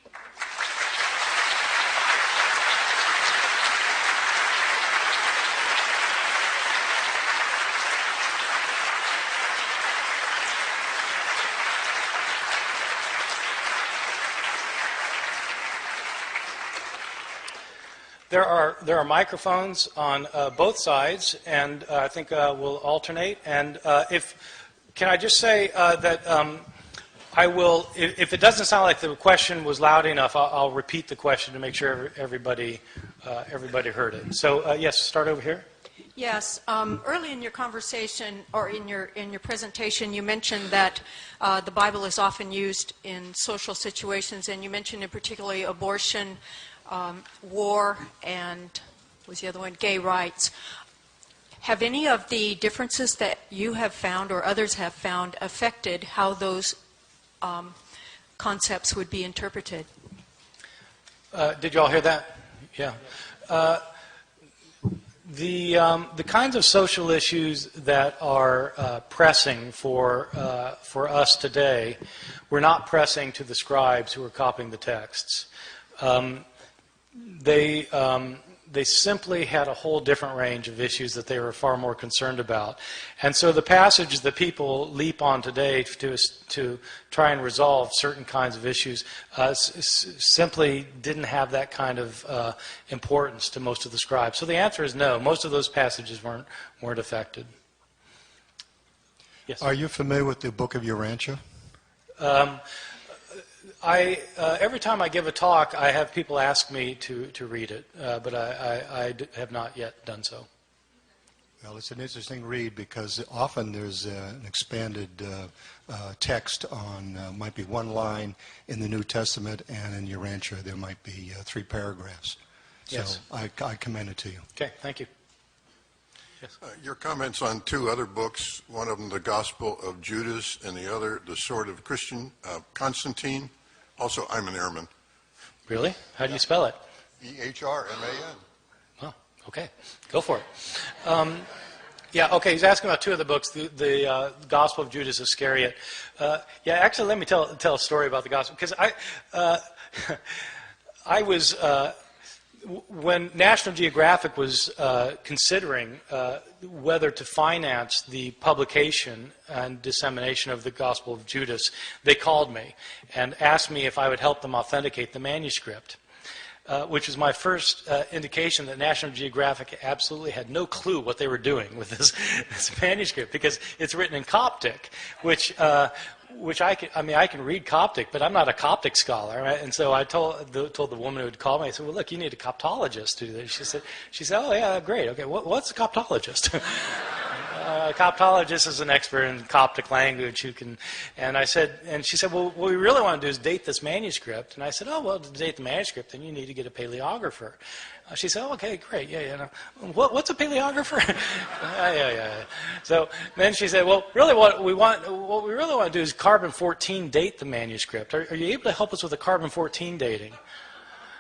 There are microphones on both sides, and I think we'll alternate. And can I just say that I will, if it doesn't sound like the question was loud enough, I'll repeat the question to make sure everybody heard it. So yes, start over here. Yes. Early in your conversation or in your presentation, you mentioned that the Bible is often used in social situations, and you mentioned in particularly abortion, war, and what was the other one? Gay rights. Have any of the differences that you have found or others have found affected how those concepts would be interpreted? Did you all hear that? Yeah. The kinds of social issues that are pressing for us today were not pressing to the scribes who were copying the texts. They simply had a whole different range of issues that they were far more concerned about. And so the passages that people leap on today to try and resolve certain kinds of issues simply didn't have that kind of importance to most of the scribes. So the answer is no. Most of those passages weren't affected. Yes. Are you familiar with the book of Urantia? Every time I give a talk, I have people ask me to read it, but I have not yet done so. Well, it's an interesting read because often there's an expanded text on, might be one line in the New Testament, and in Urantia there might be 3 paragraphs. So Yes. I commend it to you. Okay, thank you. Yes. Your comments on 2 other books, one of them The Gospel of Judas and the other The Sword of Christian, Constantine. Also, I'm an Ehrman. Really? How do you spell it? Ehrman. Oh, okay. Go for it. Yeah, okay, he's asking about 2 of the books, the Gospel of Judas Iscariot. Yeah, actually, let me tell a story about the Gospel, because I was, when National Geographic was considering whether to finance the publication and dissemination of the Gospel of Judas, they called me and asked me if I would help them authenticate the manuscript, which was my first indication that National Geographic absolutely had no clue what they were doing with this manuscript, because it's written in Coptic, which which I can read Coptic, but I'm not a Coptic scholar. Right? And so I told the woman who had called me, I said, well, look, you need a Coptologist to do this. She said, oh, yeah, great. Okay, what's a Coptologist? A Coptologist is an expert in Coptic language who can, and she said, well, what we really want to do is date this manuscript. And I said, oh, well, to date the manuscript, then you need to get a paleographer. She said, oh, okay, great, yeah. No. What's a paleographer? Yeah. So then she said, well, really what we really want to do is carbon-14 date the manuscript. Are you able to help us with the carbon-14 dating?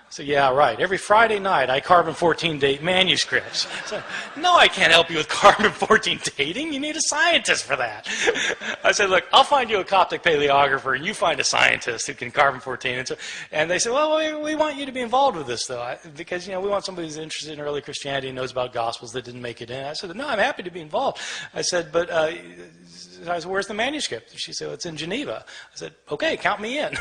So, yeah, right. Every Friday night, I carbon-14 date manuscripts. So, no, I can't help you with carbon-14 dating. You need a scientist for that. I said, look, I'll find you a Coptic paleographer, and you find a scientist who can carbon-14. And they said, well, we want you to be involved with this, though, because, we want somebody who's interested in early Christianity and knows about Gospels that didn't make it in. I said, no, I'm happy to be involved. I said, but I said, where's the manuscript? She said, well, it's in Geneva. I said, okay, count me in.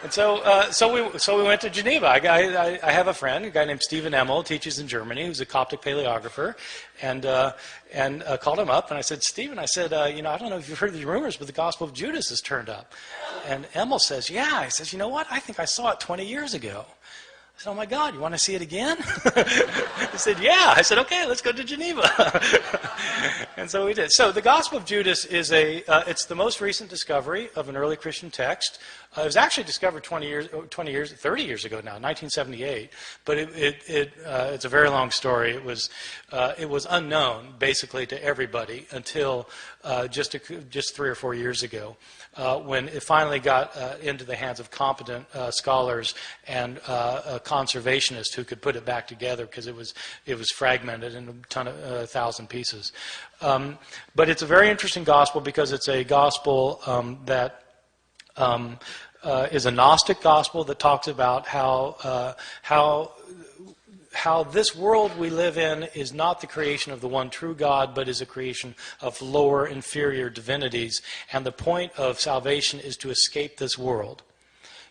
And so we went to Geneva. I have a friend, a guy named Stephen Ehrman, teaches in Germany, who's a Coptic paleographer, and called him up. And I said, Stephen, I don't know if you've heard these rumors, but the Gospel of Judas has turned up. And Ehrman says, yeah. He says, you know what? I think I saw it 20 years ago. I said, oh my God, you want to see it again? He said, yeah. I said, okay, let's go to Geneva. And so we did. So the Gospel of Judas is it's the most recent discovery of an early Christian text. It was actually discovered 30 years ago now, 1978. But it's a very long story. It was unknown basically to everybody until just 3 or 4 years ago. When it finally got into the hands of competent scholars and conservationists who could put it back together because it was fragmented in 1,000 pieces. But it's a very interesting gospel because it's a gospel that is a Gnostic gospel that talks about how this world we live in is not the creation of the one true God, but is a creation of lower, inferior divinities. And the point of salvation is to escape this world.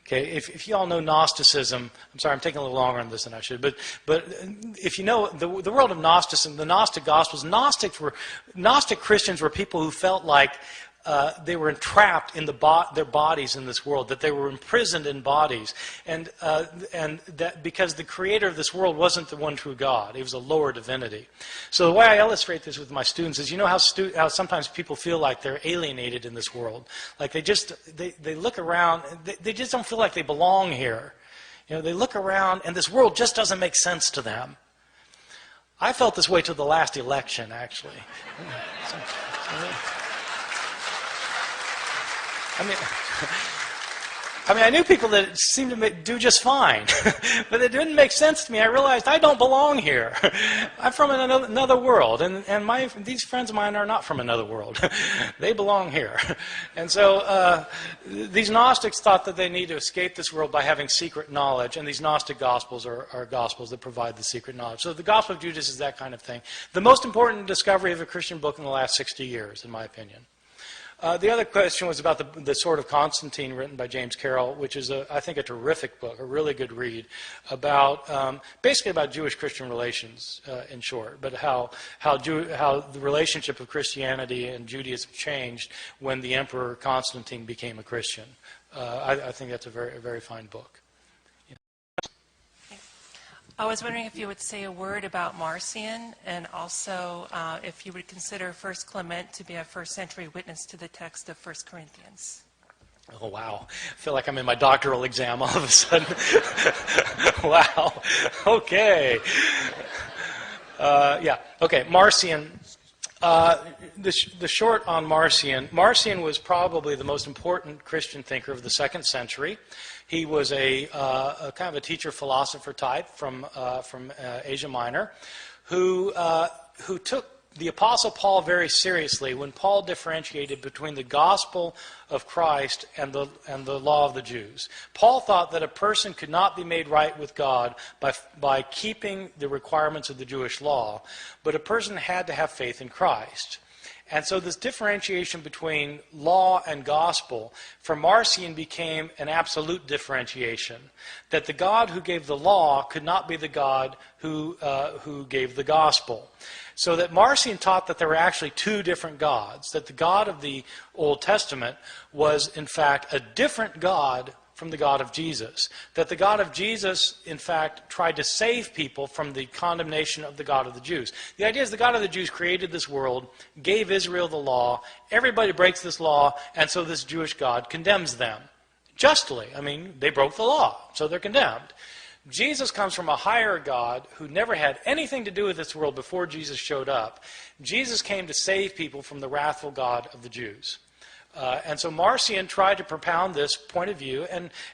Okay, if you all know Gnosticism, I'm sorry, I'm taking a little longer on this than I should, but if you know the world of Gnosticism, the Gnostic Gospels, Gnostic Christians were people who felt like they were entrapped in their bodies in this world, that they were imprisoned in bodies, and that because the creator of this world wasn't the one true God, it was a lower divinity. So the way I illustrate this with my students is, you know how sometimes people feel like they're alienated in this world, like they look around, they just don't feel like they belong here. They look around and this world just doesn't make sense to them. I felt this way till the last election, actually. I knew people that seemed to do just fine, but it didn't make sense to me. I realized I don't belong here. I'm from another world, and these friends of mine are not from another world. They belong here. And so these Gnostics thought that they need to escape this world by having secret knowledge, and these Gnostic Gospels are Gospels that provide the secret knowledge. So the Gospel of Judas is that kind of thing. The most important discovery of a Christian book in the last 60 years, in my opinion. The other question was about the Sword of Constantine, written by James Carroll, which is, I think, a terrific book, a really good read, basically about Jewish-Christian relations, in short, but how the relationship of Christianity and Judaism changed when the Emperor Constantine became a Christian. I think that's a very, very fine book. I was wondering if you would say a word about Marcion, and also if you would consider 1 Clement to be a first-century witness to the text of 1 Corinthians. Oh, wow. I feel like I'm in my doctoral exam all of a sudden. Wow. Okay. Okay, Marcion. The short on Marcion. Marcion was probably the most important Christian thinker of the 2nd century. He was a kind of a teacher philosopher type from Asia Minor, who took the Apostle Paul very seriously when Paul differentiated between the gospel of Christ and the law of the Jews. Paul thought that a person could not be made right with God by keeping the requirements of the Jewish law, but a person had to have faith in Christ. And so this differentiation between law and gospel for Marcion became an absolute differentiation, that the God who gave the law could not be the God who gave the gospel. So that Marcion taught that there were actually two different gods, that the God of the Old Testament was in fact a different God from the God of Jesus. That the God of Jesus, in fact, tried to save people from the condemnation of the God of the Jews. The idea is the God of the Jews created this world, gave Israel the law, everybody breaks this law, and so this Jewish God condemns them. Justly. I mean, they broke the law, so they're condemned. Jesus comes from a higher God who never had anything to do with this world before Jesus showed up. Jesus came to save people from the wrathful God of the Jews. And so Marcion tried to propound this point of view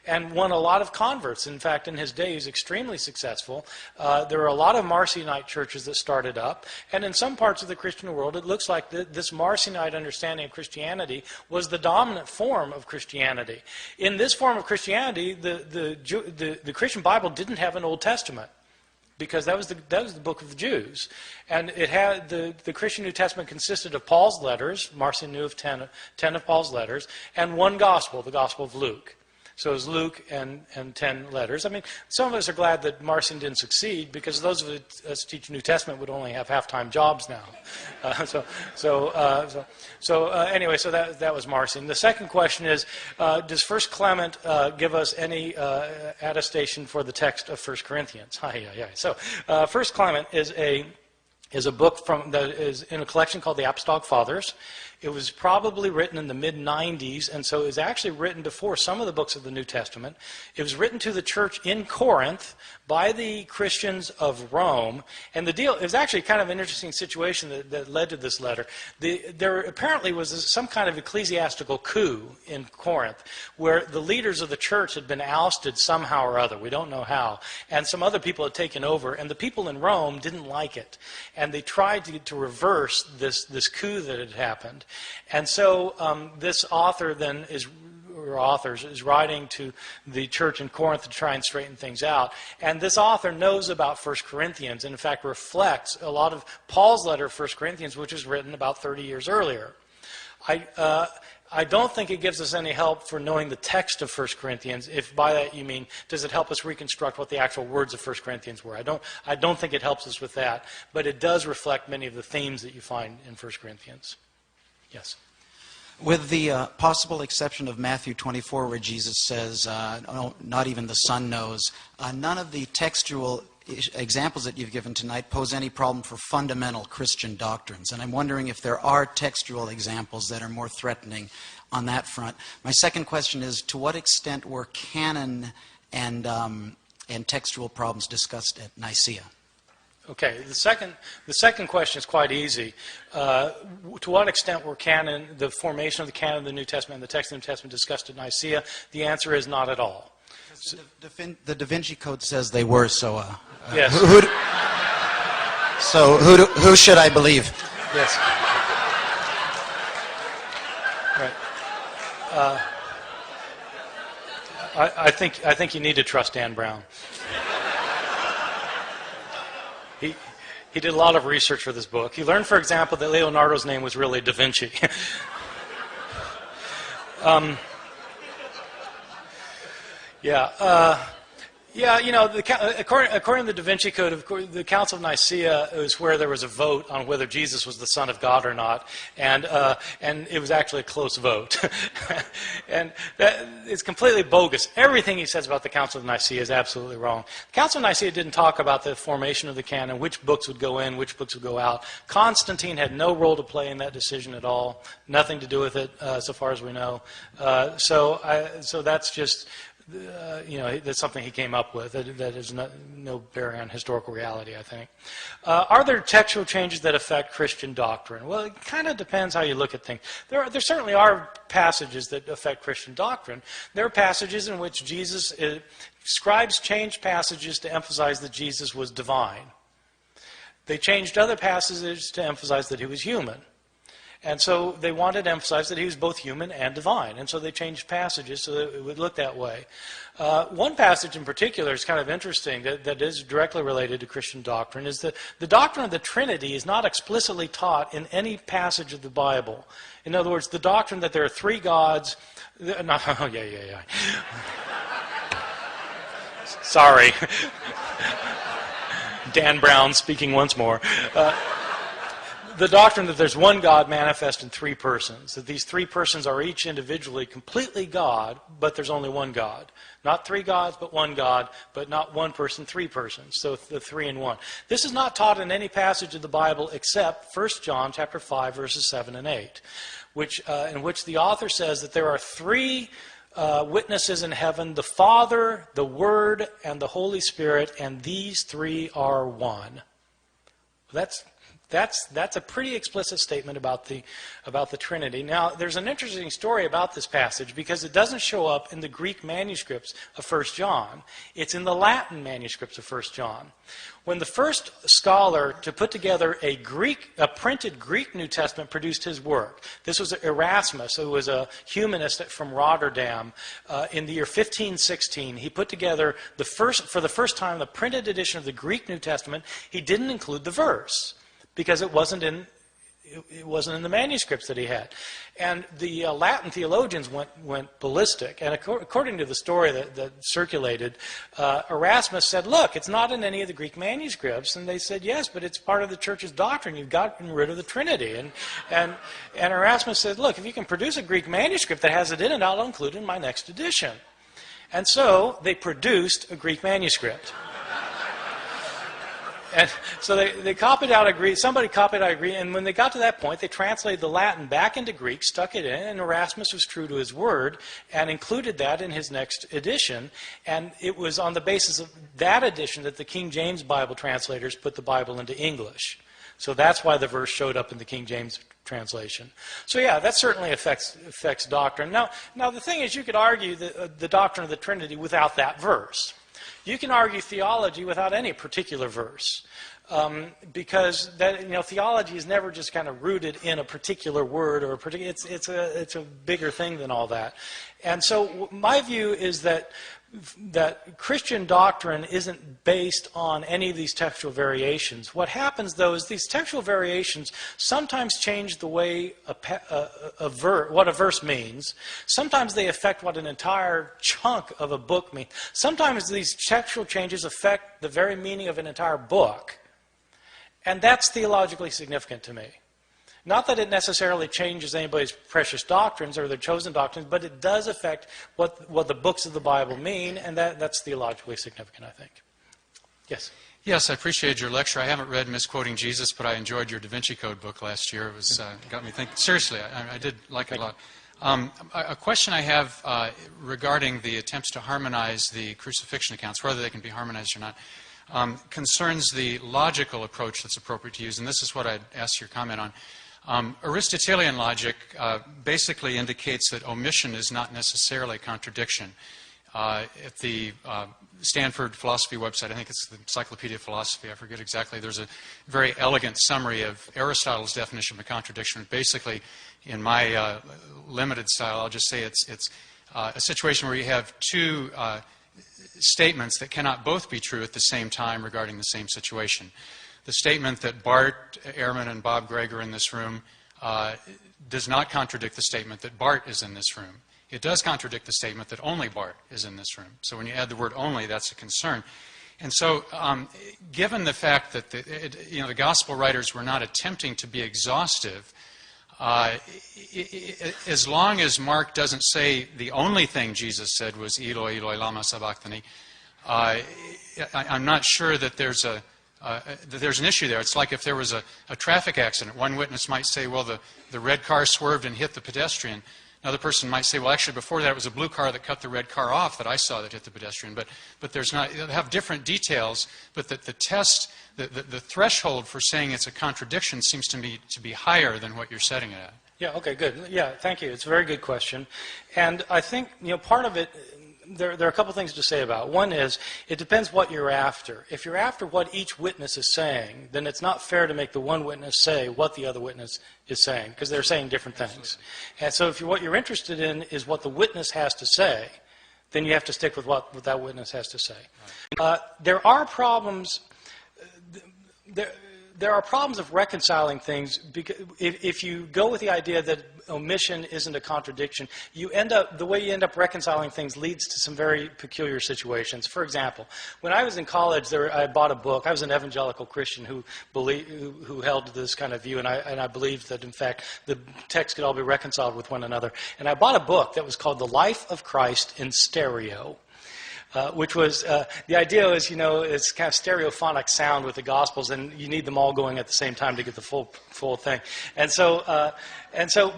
and won a lot of converts. In fact, in his day, he was extremely successful. There are a lot of Marcionite churches that started up. And in some parts of the Christian world, it looks like this Marcionite understanding of Christianity was the dominant form of Christianity. In this form of Christianity, the Christian Bible didn't have an Old Testament, because that was the book of the Jews. And it had the Christian New Testament consisted of Paul's letters. Marcion knew of 10 of Paul's letters, and one gospel, the Gospel of Luke. So it was Luke and 10 letters. I mean, some of us are glad that Marcion didn't succeed, because those of us who teach New Testament would only have half-time jobs now. Anyway, so that was Marcion. The second question is, does 1 Clement give us any attestation for the text of 1 Corinthians? So 1 Clement is a book that is in a collection called the Apostolic Fathers. It was probably written in the mid-90s, and so it was actually written before some of the books of the New Testament. It was written to the church in Corinth by the Christians of Rome. And it was actually kind of an interesting situation that led to this letter. There apparently was some kind of ecclesiastical coup in Corinth, where the leaders of the church had been ousted somehow or other. We don't know how. And some other people had taken over, and the people in Rome didn't like it. And they tried to reverse this coup that had happened. And so this author then is writing to the church in Corinth to try and straighten things out. And this author knows about 1 Corinthians, and in fact reflects a lot of Paul's letter, 1 Corinthians, which was written about 30 years earlier. I don't think it gives us any help for knowing the text of 1 Corinthians, if by that you mean, does it help us reconstruct what the actual words of 1 Corinthians were? I don't think it helps us with that, but it does reflect many of the themes that you find in 1 Corinthians. Yes? With the possible exception of Matthew 24, where Jesus says, not even the Son knows, none of the textual examples that you've given tonight pose any problem for fundamental Christian doctrines. And I'm wondering if there are textual examples that are more threatening on that front. My second question is, to what extent were canon and textual problems discussed at Nicaea? Okay, the second question is quite easy. To what extent were the formation of the canon of the New Testament and the text of the New Testament discussed at Nicaea? The answer is not at all. The Da Vinci Code says they were, so yes. Who should I believe? Yes. Right. I think you need to trust Dan Brown. He did a lot of research for this book. He learned, for example, that Leonardo's name was really Da Vinci. According to the Da Vinci Code, the Council of Nicaea is where there was a vote on whether Jesus was the Son of God or not, and it was actually a close vote. And that is completely bogus. Everything he says about the Council of Nicaea is absolutely wrong. The Council of Nicaea didn't talk about the formation of the canon, which books would go in, which books would go out. Constantine had no role to play in that decision at all, nothing to do with it, so far as we know. So that's just... that's something he came up with. That is no bearing on historical reality, I think. Are there textual changes that affect Christian doctrine? Well, it kind of depends how you look at things. There certainly are passages that affect Christian doctrine. There are passages in which scribes changed passages to emphasize that Jesus was divine. They changed other passages to emphasize that he was human. And so they wanted to emphasize that he was both human and divine. And so they changed passages so that it would look that way. One passage in particular is kind of interesting that is directly related to Christian doctrine, is that the doctrine of the Trinity is not explicitly taught in any passage of the Bible. In other words, the doctrine that there are three gods... Sorry. Dan Brown speaking once more. The doctrine that there's one God manifest in three persons, that these three persons are each individually completely God, but there's only one God. Not three gods, but one God, but not one person, three persons. So the three in one. This is not taught in any passage of the Bible except 1 John chapter 5, verses 7 and 8, in which the author says that there are three witnesses in heaven, the Father, the Word, and the Holy Spirit, and these three are one. That's a pretty explicit statement about the Trinity. Now, there's an interesting story about this passage because it doesn't show up in the Greek manuscripts of 1 John. It's in the Latin manuscripts of 1 John. When the first scholar to put together a printed Greek New Testament produced his work, this was Erasmus, who was a humanist from Rotterdam, in the year 1516. He put together for the first time the printed edition of the Greek New Testament. He didn't include the verse, because it wasn't in the manuscripts that he had. And the Latin theologians went ballistic. And according to the story that circulated, Erasmus said, look, it's not in any of the Greek manuscripts. And they said, yes, but it's part of the church's doctrine. You've gotten rid of the Trinity. And Erasmus said, look, if you can produce a Greek manuscript that has it in it, I'll include it in my next edition. And so they produced a Greek manuscript. And so they copied out a Greek, somebody copied out a Greek, and when they got to that point, they translated the Latin back into Greek, stuck it in, and Erasmus was true to his word and included that in his next edition. And it was on the basis of that edition that the King James Bible translators put the Bible into English. So that's why the verse showed up in the King James translation. So yeah, that certainly affects doctrine. Now the thing is, you could argue the doctrine of the Trinity without that verse. You can argue theology without any particular verse, because theology is never just kind of rooted in a particular word or it's a bigger thing than all that. And so my view is that Christian doctrine isn't based on any of these textual variations. What happens, though, is these textual variations sometimes change the way what a verse means. Sometimes they affect what an entire chunk of a book means. Sometimes these textual changes affect the very meaning of an entire book. And that's theologically significant to me. Not that it necessarily changes anybody's precious doctrines or their chosen doctrines, but it does affect what the books of the Bible mean, and that's theologically significant, I think. Yes? Yes, I appreciated your lecture. I haven't read Misquoting Jesus, but I enjoyed your Da Vinci Code book last year. It was got me thinking. Seriously, I did like it a lot. A question I have regarding the attempts to harmonize the crucifixion accounts, whether they can be harmonized or not, concerns the logical approach that's appropriate to use, and this is what I'd ask your comment on. Aristotelian logic basically indicates that omission is not necessarily contradiction. At the Stanford philosophy website, I think it's the Encyclopedia of Philosophy, I forget exactly, there's a very elegant summary of Aristotle's definition of a contradiction. Basically, in my limited style, I'll just say it's a situation where you have two statements that cannot both be true at the same time regarding the same situation. The statement that Bart, Ehrman, and Bob Gregg are in this room does not contradict the statement that Bart is in this room. It does contradict the statement that only Bart is in this room. So when you add the word only, that's a concern. And so given the fact that the gospel writers were not attempting to be exhaustive, as long as Mark doesn't say the only thing Jesus said was Eloi, Eloi, lama sabachthani, I'm not sure that there's an issue there. It's like if there was a traffic accident. One witness might say, well, the red car swerved and hit the pedestrian. Another person might say, well, actually, before that, it was a blue car that cut the red car off that I saw that hit the pedestrian. But there's not, they have different details, but the test, the threshold for saying it's a contradiction seems to me to be higher than what you're setting it at. Yeah, okay, good. Yeah, thank you. It's a very good question. And I think, part of it, there are a couple things to say about it. One is, it depends what you're after. If you're after what each witness is saying, then it's not fair to make the one witness say what the other witness is saying, because they're saying different things. And so if what you're interested in is what the witness has to say, then you have to stick with what that witness has to say. There are problems. There are problems of reconciling things, because if you go with the idea that omission isn't a contradiction, the way you end up reconciling things leads to some very peculiar situations. For example, when I was in college, I bought a book. I was an evangelical Christian who held this kind of view, and I believed that, in fact, the texts could all be reconciled with one another. And I bought a book that was called The Life of Christ in Stereo. Which was, the idea is, it's kind of stereophonic sound with the Gospels, and you need them all going at the same time to get the full thing. And so,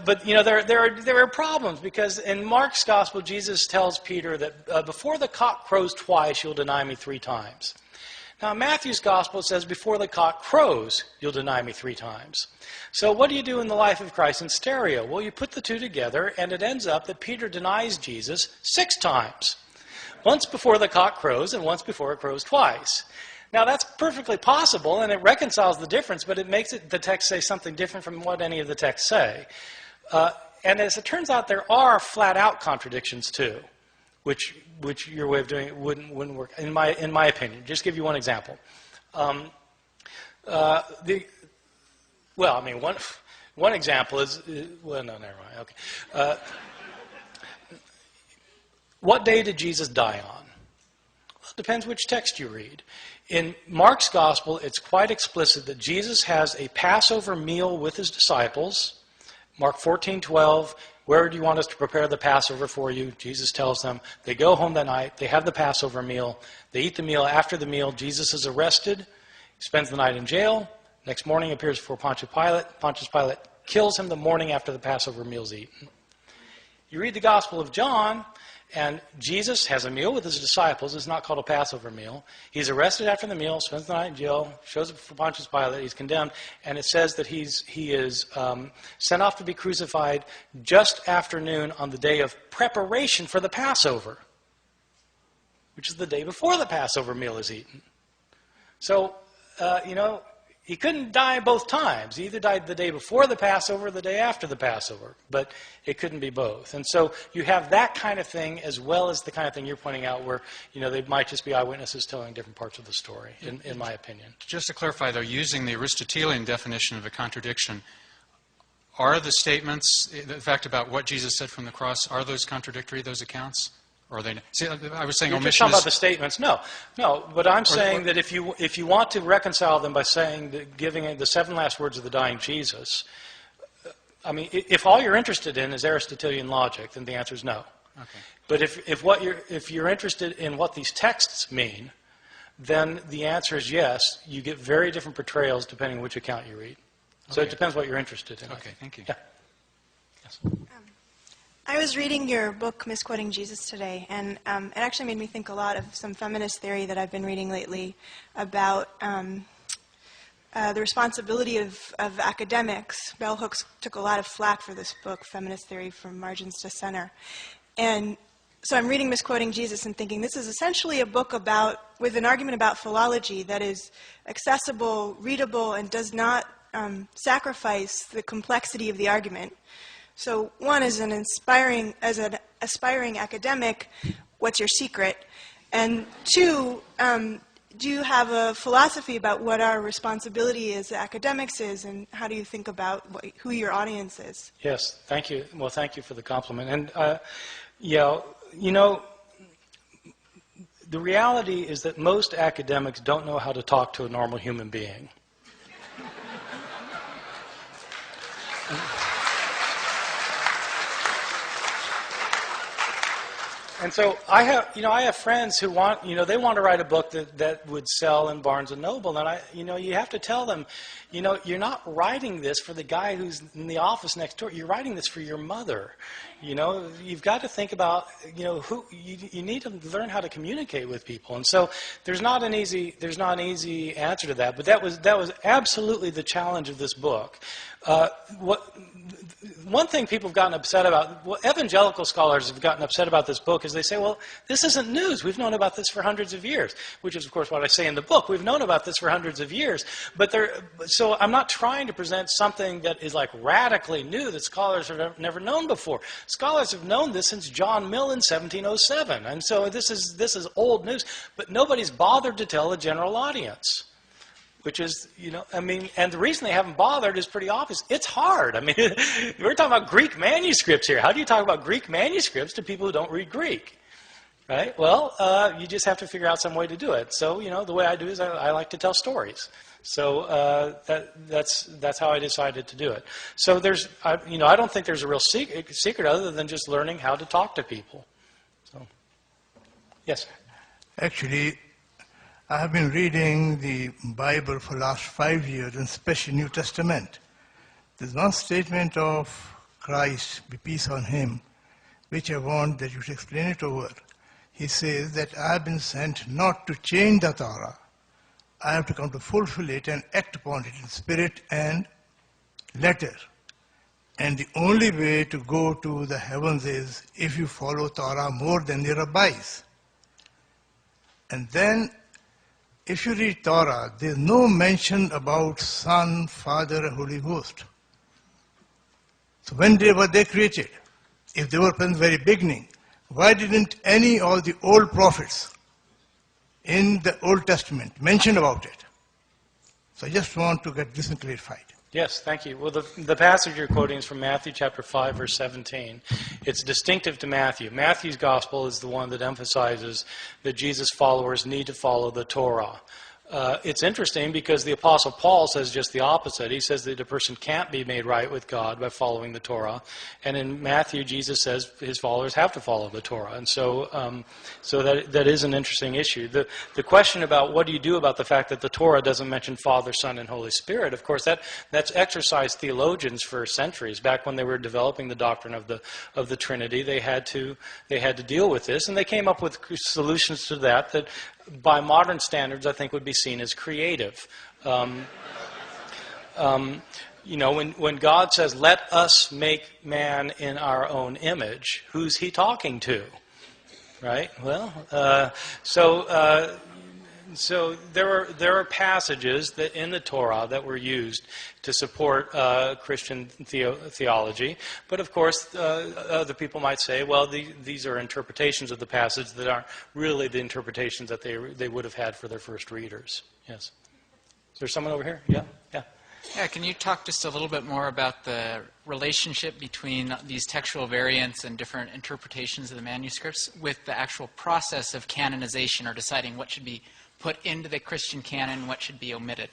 but there are problems, because in Mark's Gospel, Jesus tells Peter that before the cock crows twice, you'll deny me 3 times. Now, in Matthew's Gospel, it says, before the cock crows, you'll deny me 3 times. So what do you do in the life of Christ in stereo? Well, you put the two together, and it ends up that Peter denies Jesus 6 times. Once before the cock crows, and once before it crows twice. Now, that's perfectly possible, and it reconciles the difference, but it makes the text say something different from what any of the texts say. And as it turns out, there are flat-out contradictions, too, which your way of doing it wouldn't work, in my opinion. Just give you one example. One example is... well, no, never mind. Okay. What day did Jesus die on? Well, it depends which text you read. In Mark's Gospel, it's quite explicit that Jesus has a Passover meal with his disciples. Mark 14:12, where do you want us to prepare the Passover for you? Jesus tells them. They go home that night. They have the Passover meal. They eat the meal. After the meal, Jesus is arrested. He spends the night in jail. Next morning, appears before Pontius Pilate. Pontius Pilate kills him the morning after the Passover meal is eaten. You read the Gospel of John, and Jesus has a meal with his disciples. It's not called a Passover meal. He's arrested after the meal, spends the night in jail, shows up for Pontius Pilate, he's condemned, and it says that he is sent off to be crucified just after noon on the day of preparation for the Passover, which is the day before the Passover meal is eaten. So, he couldn't die both times. He either died the day before the Passover or the day after the Passover, but it couldn't be both. And so you have that kind of thing as well as the kind of thing you're pointing out where, they might just be eyewitnesses telling different parts of the story, in my opinion. Just to clarify, though, using the Aristotelian definition of a contradiction, are the statements, the fact about what Jesus said from the cross, are those contradictory, those accounts? Or are they? See, I was saying You're omission just talking about the statements. No. But I'm saying that if you want to reconcile them by saying that giving the 7 last words of the dying Jesus, if all you're interested in is Aristotelian logic, then the answer is no. Okay. But if you're interested in what these texts mean, then the answer is yes. You get very different portrayals depending on which account you read. So it depends what you're interested in. Okay. Thank you. Yeah. Yes. I was reading your book, Misquoting Jesus, today, and it actually made me think a lot of some feminist theory that I've been reading lately about the responsibility of academics. Bell Hooks took a lot of flack for this book, Feminist Theory from Margins to Center. And so I'm reading Misquoting Jesus and thinking this is essentially a book with an argument about philology that is accessible, readable, and does not sacrifice the complexity of the argument. So one, as an aspiring academic, what's your secret? And 2, do you have a philosophy about what our responsibility as academics is, and how do you think about who your audience is? Yes, thank you. Well, thank you for the compliment. And, the reality is that most academics don't know how to talk to a normal human being. And so I have friends who want, they want to write a book that would sell in Barnes & Noble. And you have to tell them, you're not writing this for the guy who's in the office next door. You're writing this for your mother. You've got to think about, who you need to learn how to communicate with people, and so there's not an easy answer to that. But that was absolutely the challenge of this book. One thing people have gotten upset about, evangelical scholars have gotten upset about this book, is they say, well, this isn't news. We've known about this for hundreds of years, which is, of course, what I say in the book. We've known about this for hundreds of years. So I'm not trying to present something that is like radically new that scholars have never known before. Scholars have known this since John Mill in 1707, and so this is old news, but nobody's bothered to tell the general audience. Which is, and the reason they haven't bothered is pretty obvious. It's hard. We're talking about Greek manuscripts here. How do you talk about Greek manuscripts to people who don't read Greek? Right? Well, you just have to figure out some way to do it. So, the way I do is I like to tell stories. So that's how I decided to do it. So I don't think there's a real secret other than just learning how to talk to people. So, yes. Actually, I have been reading the Bible for the last 5 years, and especially New Testament. There's one statement of Christ, be peace on him, which I want that you should explain it over. He says that I have been sent not to change the Torah. I have to come to fulfill it and act upon it in spirit and letter. And the only way to go to the heavens is if you follow Torah more than the rabbis. And then if you read Torah, there's no mention about Son, Father, and Holy Ghost. So when were they created? If they were from the very beginning, why didn't any of the old prophets in the Old Testament mention about it? So I just want to get this clarified. Yes, thank you. Well, the passage you're quoting is from Matthew chapter 5, verse 17. It's distinctive to Matthew. Matthew's gospel is the one that emphasizes that Jesus' followers need to follow the Torah. It's interesting because the Apostle Paul says just the opposite. He says that a person can't be made right with God by following the Torah. And in Matthew, Jesus says his followers have to follow the Torah. And so that is an interesting issue. The question about what do you do about the fact that the Torah doesn't mention Father, Son, and Holy Spirit, of course, that's exercised theologians for centuries. Back when they were developing the doctrine of the Trinity, they had to deal with this. And they came up with solutions to that by modern standards, I think would be seen as creative. When God says, let us make man in our own image, who's he talking to? Right? Well, so there are passages that in the Torah that were used to support Christian theology, but of course other people might say, well, these are interpretations of the passage that aren't really the interpretations that they would have had for their first readers. Yes. Is there someone over here? Yeah. Yeah, can you talk just a little bit more about the relationship between these textual variants and different interpretations of the manuscripts with the actual process of canonization or deciding what should be put into the Christian canon, what should be omitted?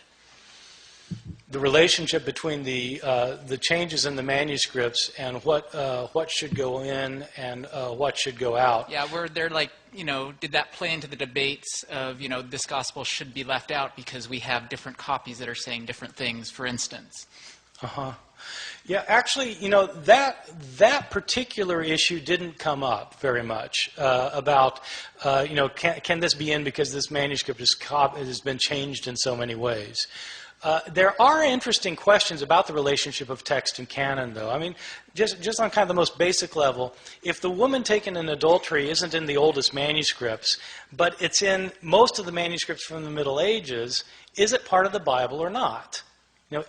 The relationship between the changes in the manuscripts and what should go in and what should go out. Yeah, where they're like, did that play into the debates of, this gospel should be left out because we have different copies that are saying different things, for instance? Yeah, actually, that particular issue didn't come up very much about, can this be in because this manuscript has been changed in so many ways. There are interesting questions about the relationship of text and canon, though. I mean, just on kind of the most basic level, if the woman taken in adultery isn't in the oldest manuscripts, but it's in most of the manuscripts from the Middle Ages, is it part of the Bible or not?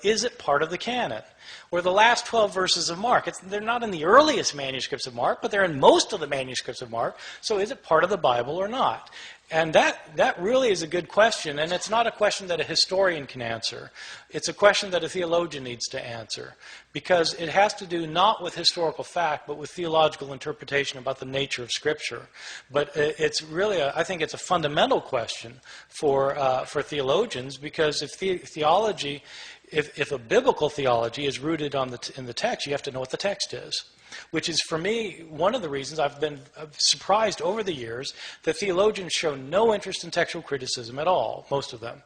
Is it part of the canon? Or the last 12 verses of Mark. They're not in the earliest manuscripts of Mark, but they're in most of the manuscripts of Mark. So is it part of the Bible or not? And that really is a good question, and it's not a question that a historian can answer. It's a question that a theologian needs to answer, because it has to do not with historical fact, but with theological interpretation about the nature of Scripture. But it's really, I think it's a fundamental question for theologians, because if theology, if a biblical theology is rooted in the text, you have to know what the text is. Which is, for me, one of the reasons I've been surprised over the years that theologians show no interest in textual criticism at all, most of them.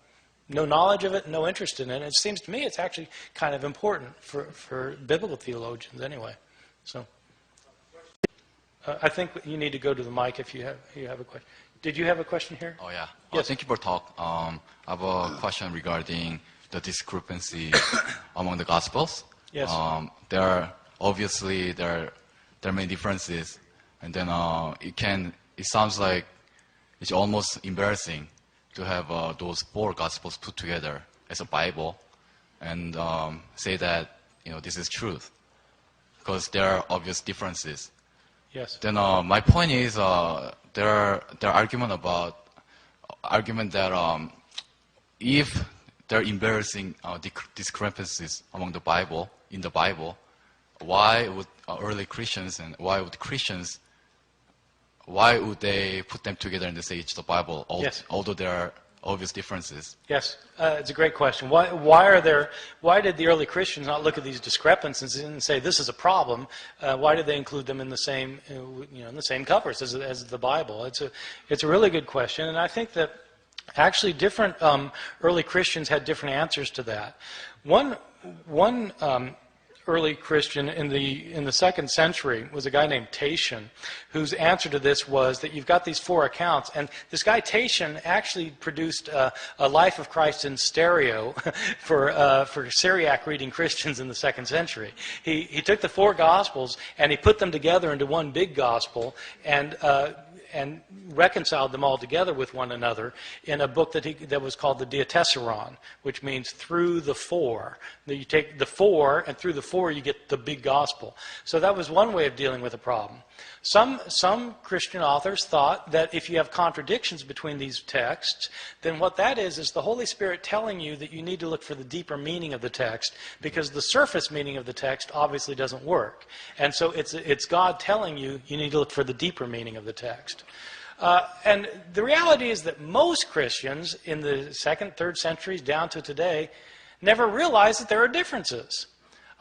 No knowledge of it, no interest in it. And it seems to me it's actually kind of important for biblical theologians anyway. So, I think you need to go to the mic if you have a question. Did you have a question here? Oh, yeah. Yes. Thank you for talk. I have a question regarding the discrepancy among the Gospels. Yes. There are obviously there are many differences, and then it sounds like it's almost embarrassing to have those 4 Gospels put together as a Bible and say that this is truth, because there are obvious differences. Yes. Then my point is there are argument that if there are embarrassing discrepancies among the Bible in the Bible, why would early Christians and why would they put them together and they say it's the Bible, although there are obvious differences? Yes, it's a great question. Why did the early Christians not look at these discrepancies and say this is a problem? Why did they include them in the same, in the same covers as the Bible? It's a really good question, and I think that actually different early Christians had different answers to that. One early Christian in the 2nd century was a guy named Tatian, whose answer to this was that you've got these 4 accounts, and this guy Tatian actually produced a Life of Christ in stereo for Syriac reading Christians in the 2nd century. He took the 4 Gospels and he put them together into one big Gospel and reconciled them all together with one another in a book that was called the Diatessaron, which means through the 4. You take the 4, and through the 4 you get the big gospel. So that was one way of dealing with the problem. Some Christian authors thought that if you have contradictions between these texts, then what that is the Holy Spirit telling you that you need to look for the deeper meaning of the text, because the surface meaning of the text obviously doesn't work. And so it's God telling you need to look for the deeper meaning of the text. And the reality is that most Christians in the 2nd, 3rd centuries down to today never realized that there are differences.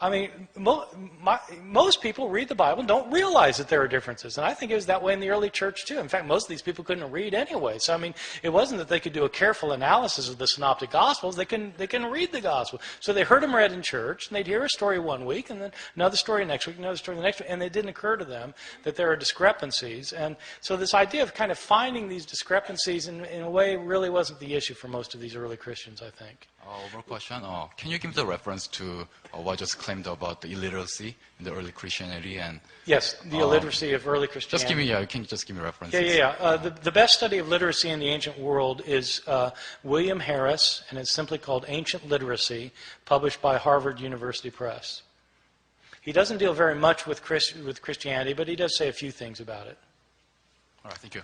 I mean, most people read the Bible and don't realize that there are differences. And I think it was that way in the early church, too. In fact, most of these people couldn't read anyway. So, I mean, it wasn't that they could do a careful analysis of the Synoptic Gospels. They couldn't read the Gospel. So they heard them read in church, and they'd hear a story one week, and then another story next week, another story the next week, and it didn't occur to them that there are discrepancies. And so this idea of kind of finding these discrepancies in a way really wasn't the issue for most of these early Christians, I think. One more question. Can you give the reference to what just claimed about the illiteracy in the early Christianity? And yes, the illiteracy of early Christianity. You can just give me references. Yeah. The best study of literacy in the ancient world is William Harris, and it's simply called Ancient Literacy, published by Harvard University Press. He doesn't deal very much with Christianity, but he does say a few things about it. All right, thank you.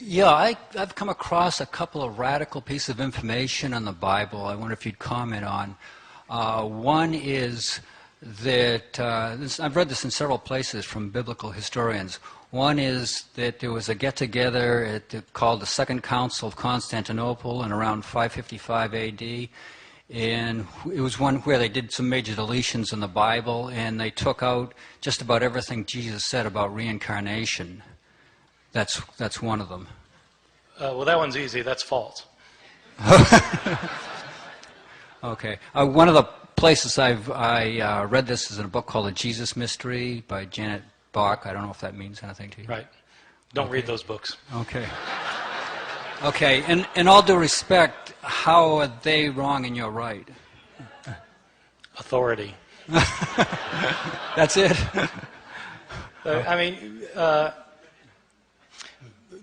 Yeah, I've come across a couple of radical pieces of information on the Bible I wonder if you'd comment on. One is that, I've read this in several places from biblical historians. One is that there was a get-together called the Second Council of Constantinople in around 555 A.D., and it was one where they did some major deletions in the Bible, and they took out just about everything Jesus said about reincarnation. That's one of them. Well, that one's easy. That's false. Okay. One of the places I read this is in a book called The Jesus Mystery by Janet Bach. I don't know if that means anything to you. Right. Don't read those books. Okay. Okay. And in all due respect, how are they wrong and you're right? Authority. That's it? I mean...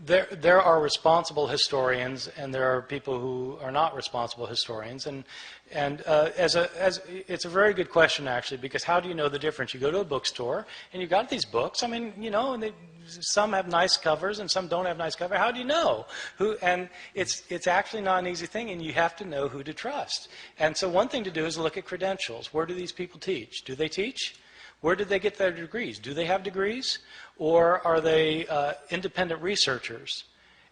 There are responsible historians, and there are people who are not responsible historians, and it's a very good question actually, because how do you know the difference? You go to a bookstore and you've got these books. I mean, and some have nice covers and some don't have nice covers. How do you know who? And it's actually not an easy thing, and you have to know who to trust. And so one thing to do is look at credentials. Where do these people teach? Do they teach? Where did they get their degrees? Do they have degrees? Or are they independent researchers?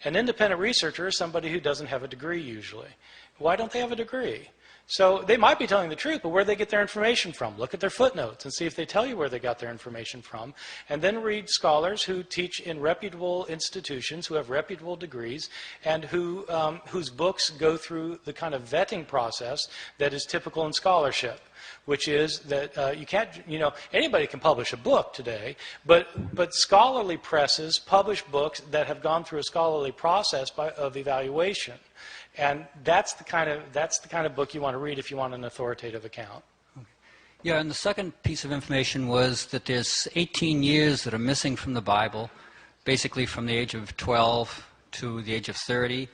An independent researcher is somebody who doesn't have a degree usually. Why don't they have a degree? So they might be telling the truth, but where do they get their information from? Look at their footnotes and see if they tell you where they got their information from. And then read scholars who teach in reputable institutions, who have reputable degrees, and whose books go through the kind of vetting process that is typical in scholarship. which is that you can't, anybody can publish a book today, but scholarly presses publish books that have gone through a scholarly process of evaluation. And that's the kind of book you want to read if you want an authoritative account. Yeah, and the second piece of information was that there's 18 years that are missing from the Bible, basically from the age of 12 to the age of 30.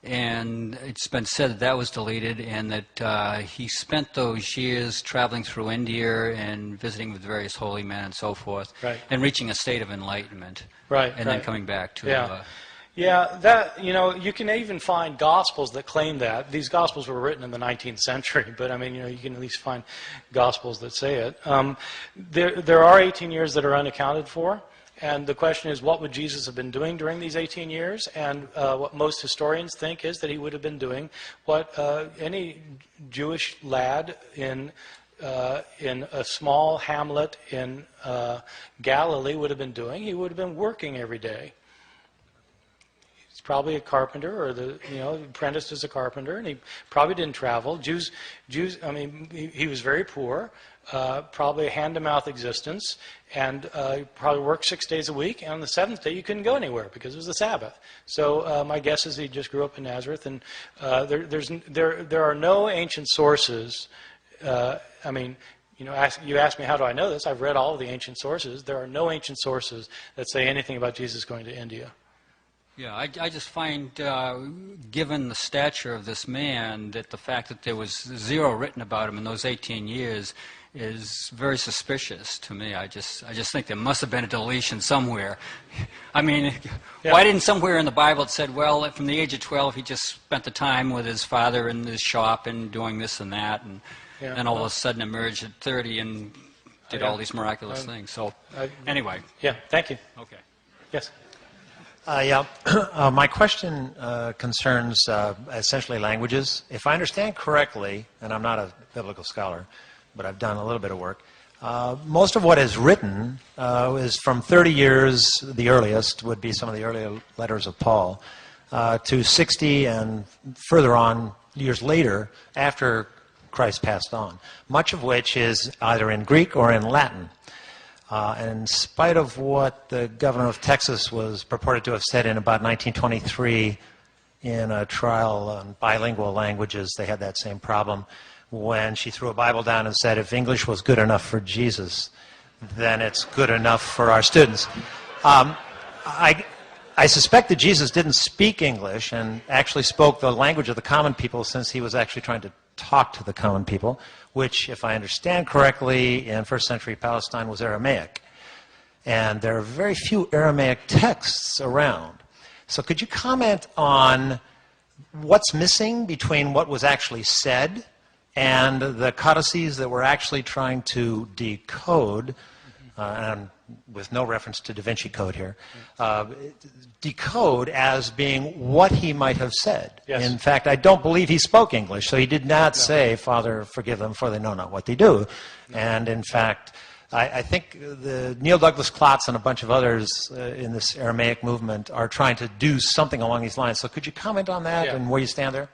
And it's been said that that was deleted, and that he spent those years traveling through India and visiting with various holy men and so forth, right, and reaching a state of enlightenment, right, and then coming back to... Yeah, that, you can even find Gospels that claim that. These Gospels were written in the 19th century, but I mean, you can at least find Gospels that say it. There are 18 years that are unaccounted for, and the question is, what would Jesus have been doing during these 18 years? And what most historians think is that he would have been doing what any Jewish lad in a small hamlet in Galilee would have been doing. He would have been working every day. Probably a carpenter, or apprenticed as a carpenter, and he probably didn't travel. Jews. I mean, he was very poor, probably a hand-to-mouth existence, and probably worked 6 days a week. And on the seventh day, you couldn't go anywhere because it was the Sabbath. So my guess is he just grew up in Nazareth, and there are no ancient sources. I mean, you asked me how do I know this? I've read all of the ancient sources. There are no ancient sources that say anything about Jesus going to India. Yeah, I just find, given the stature of this man, that the fact that there was zero written about him in those 18 years is very suspicious to me. I just think there must have been a deletion somewhere. I mean, why didn't somewhere in the Bible it said, well, from the age of 12, he just spent the time with his father in his shop and doing this and that, and then all of a sudden emerged at 30 and did all these miraculous things. So, anyway. Yeah, thank you. Okay. Yes. My question concerns essentially languages. If I understand correctly, and I'm not a biblical scholar, but I've done a little bit of work, most of what is written is from 30 years, the earliest would be some of the earlier letters of Paul, to 60 and further on years later after Christ passed on, much of which is either in Greek or in Latin. And in spite of what the governor of Texas was purported to have said in about 1923 in a trial on bilingual languages, they had that same problem when she threw a Bible down and said, if English was good enough for Jesus, then it's good enough for our students. I suspect that Jesus didn't speak English and actually spoke the language of the common people, since he was actually trying to talk to the common people, which, if I understand correctly, in first century Palestine was Aramaic. And there are very few Aramaic texts around. So could you comment on what's missing between what was actually said and the codices that we're actually trying to decode, and with no reference to Da Vinci Code here, decode as being what he might have said. Yes. In fact, I don't believe he spoke English, so he did not say, Father, forgive them, for they know not what they do. No. And in fact, I think the Neil Douglas Klotz and a bunch of others in this Aramaic movement are trying to do something along these lines. So could you comment on that and where you stand there?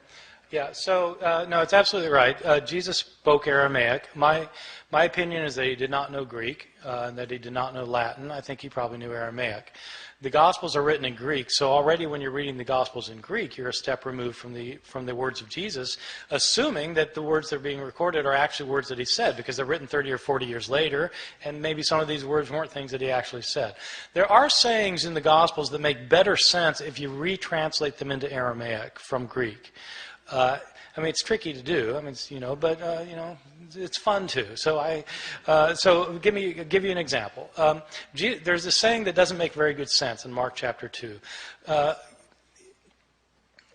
Yeah, so, no, it's absolutely right. Jesus spoke Aramaic. My opinion is that he did not know Greek, and that he did not know Latin. I think he probably knew Aramaic. The Gospels are written in Greek, so already when you're reading the Gospels in Greek, you're a step removed from the words of Jesus, assuming that the words that are being recorded are actually words that he said, because they're written 30 or 40 years later, and maybe some of these words weren't things that he actually said. There are sayings in the Gospels that make better sense if you retranslate them into Aramaic from Greek. I mean, it's tricky to do. I mean, but it's fun too. So so give you an example. There's a saying that doesn't make very good sense in Mark chapter 2.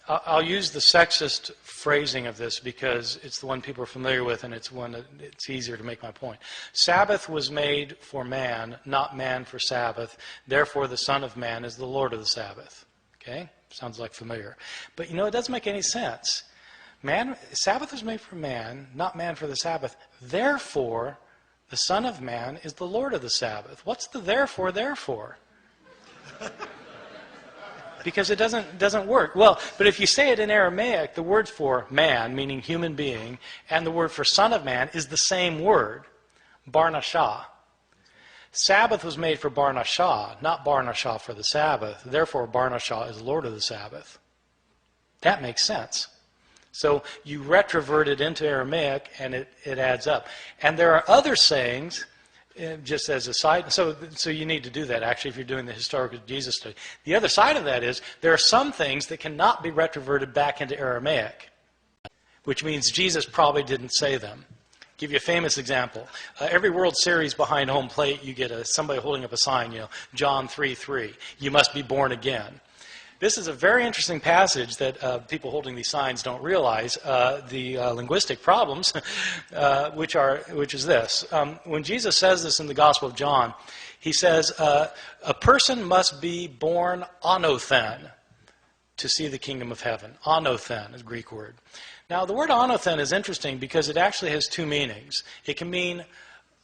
I'll use the sexist phrasing of this because it's the one people are familiar with, and it's one that it's easier to make my point. Sabbath was made for man, not man for Sabbath. Therefore, the Son of Man is the Lord of the Sabbath. Okay? Sounds like familiar. But it doesn't make any sense. Sabbath was made for man, not man for the Sabbath. Therefore, the Son of Man is the Lord of the Sabbath. What's the therefore? because it doesn't work. Well, but if you say it in Aramaic, the word for man, meaning human being, and the word for son of man is the same word, Barnashah. Sabbath was made for Barnashah, not Barnashah for the Sabbath. Therefore, Barnashah is Lord of the Sabbath. That makes sense. So you retrovert it into Aramaic, and it adds up. And there are other sayings, just as a side, so you need to do that, actually, if you're doing the historical Jesus study. The other side of that is, there are some things that cannot be retroverted back into Aramaic, which means Jesus probably didn't say them. Give you a famous example. Every World Series behind home plate, you get somebody holding up a sign, John 3:3. You must be born again. This is a very interesting passage that people holding these signs don't realize. The linguistic problems, which is this. When Jesus says this in the Gospel of John, he says, a person must be born anothen to see the kingdom of heaven. Anothen is a Greek word. Now, the word anothen is interesting because it actually has two meanings. It can mean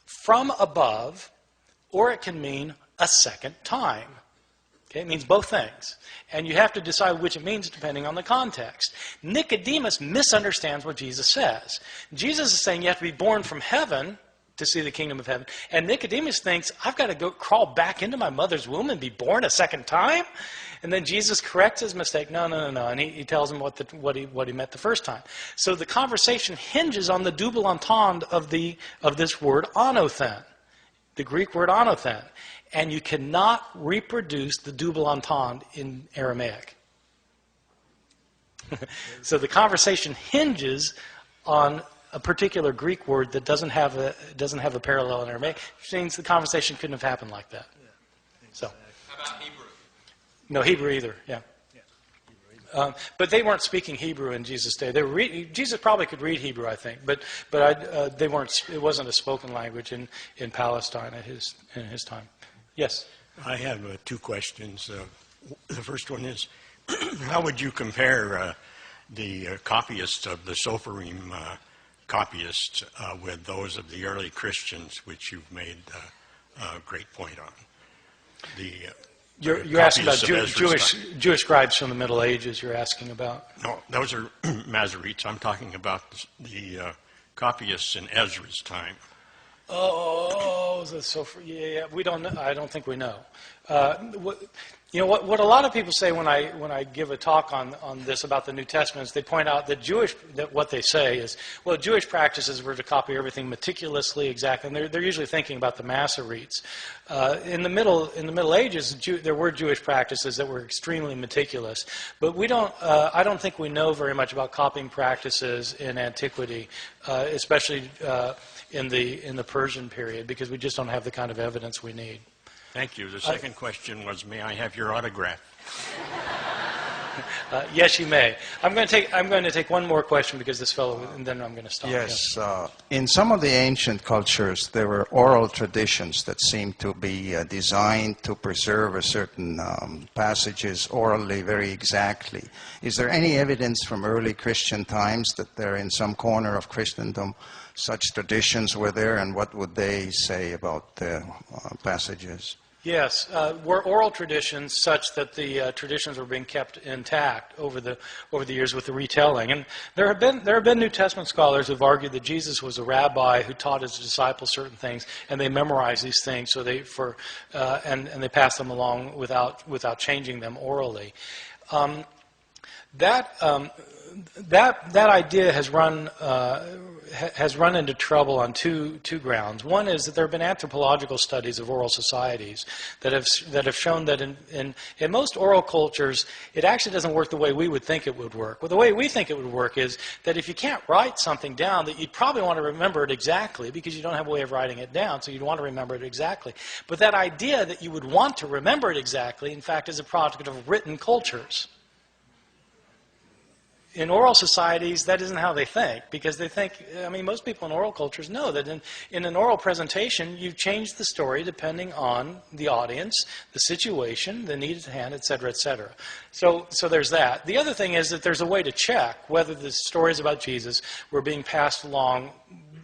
from above, or it can mean a second time. Okay, it means both things. And you have to decide which it means depending on the context. Nicodemus misunderstands what Jesus says. Jesus is saying you have to be born from heaven to see the kingdom of heaven. And Nicodemus thinks, I've got to go crawl back into my mother's womb and be born a second time? And then Jesus corrects his mistake. No. And he tells him what he meant the first time. So the conversation hinges on the double entendre of this word anothen, the Greek word anothen. And you cannot reproduce the double entendre in Aramaic. So the conversation hinges on a particular Greek word that doesn't have a parallel in Aramaic, which means the conversation couldn't have happened like that. So, how about Hebrew? No Hebrew either. Yeah. But they weren't speaking Hebrew in Jesus' day. Jesus probably could read Hebrew, I think, but they weren't. It wasn't a spoken language in Palestine in his time. Yes. I have two questions. The first one is, how would you compare the copyists of the Sophorim copyists with those of the early Christians, which you've made a great point on? You're asking about Jewish scribes from the Middle Ages. You're asking about? No, those are Masoretes. I'm talking about the copyists in Ezra's time. Oh, so yeah. We don't know. I don't think we know. What a lot of people say when I give a talk on this about the New Testament is they point out that what they say is, well, Jewish practices were to copy everything meticulously, exactly, and they're usually thinking about the Masoretes. In the Middle Ages, there were Jewish practices that were extremely meticulous, but I don't think we know very much about copying practices in antiquity, especially in the Persian period, because we just don't have the kind of evidence we need. Thank you. The second question was, may I have your autograph? Yes, you may. I'm going to take one more question because this fellow, and then I'm going to stop. Yes. In some of the ancient cultures, there were oral traditions that seemed to be designed to preserve a certain passages orally very exactly. Is there any evidence from early Christian times that there, in some corner of Christendom, such traditions were there, and what would they say about the passages? Yes, were oral traditions such that the traditions were being kept intact over the years with the retelling. And there have been New Testament scholars who've argued that Jesus was a rabbi who taught his disciples certain things, and they memorized these things so they passed them along without changing them orally. That idea has run into trouble on two grounds. One is that there have been anthropological studies of oral societies that have shown that in most oral cultures, it actually doesn't work the way we would think it would work. Well, the way we think it would work is that if you can't write something down, that you'd probably want to remember it exactly because you don't have a way of writing it down, so you'd want to remember it exactly. But that idea that you would want to remember it exactly, in fact, is a product of written cultures. In oral societies, that isn't how they think, because they think, most people in oral cultures know that in an oral presentation, you change the story depending on the audience, the situation, the need at hand, et cetera, et cetera. So there's that. The other thing is that there's a way to check whether the stories about Jesus were being passed along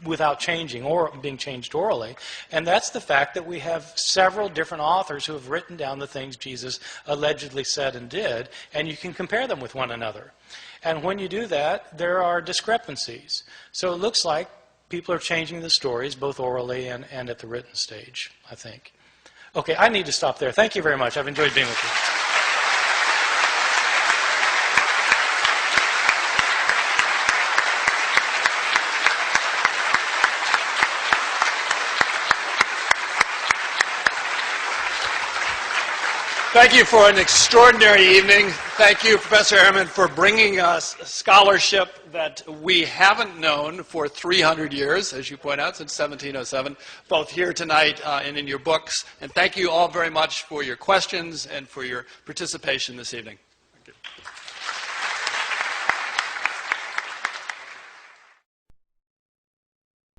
without changing or being changed orally. And that's the fact that we have several different authors who have written down the things Jesus allegedly said and did, and you can compare them with one another. And when you do that, there are discrepancies. So it looks like people are changing the stories both orally and at the written stage, I think. Okay, I need to stop there. Thank you very much. I've enjoyed being with you. Thank you for an extraordinary evening. Thank you, Professor Ehrman, for bringing us scholarship that we haven't known for 300 years, as you point out, since 1707, both here tonight and in your books. And thank you all very much for your questions and for your participation this evening. Thank you.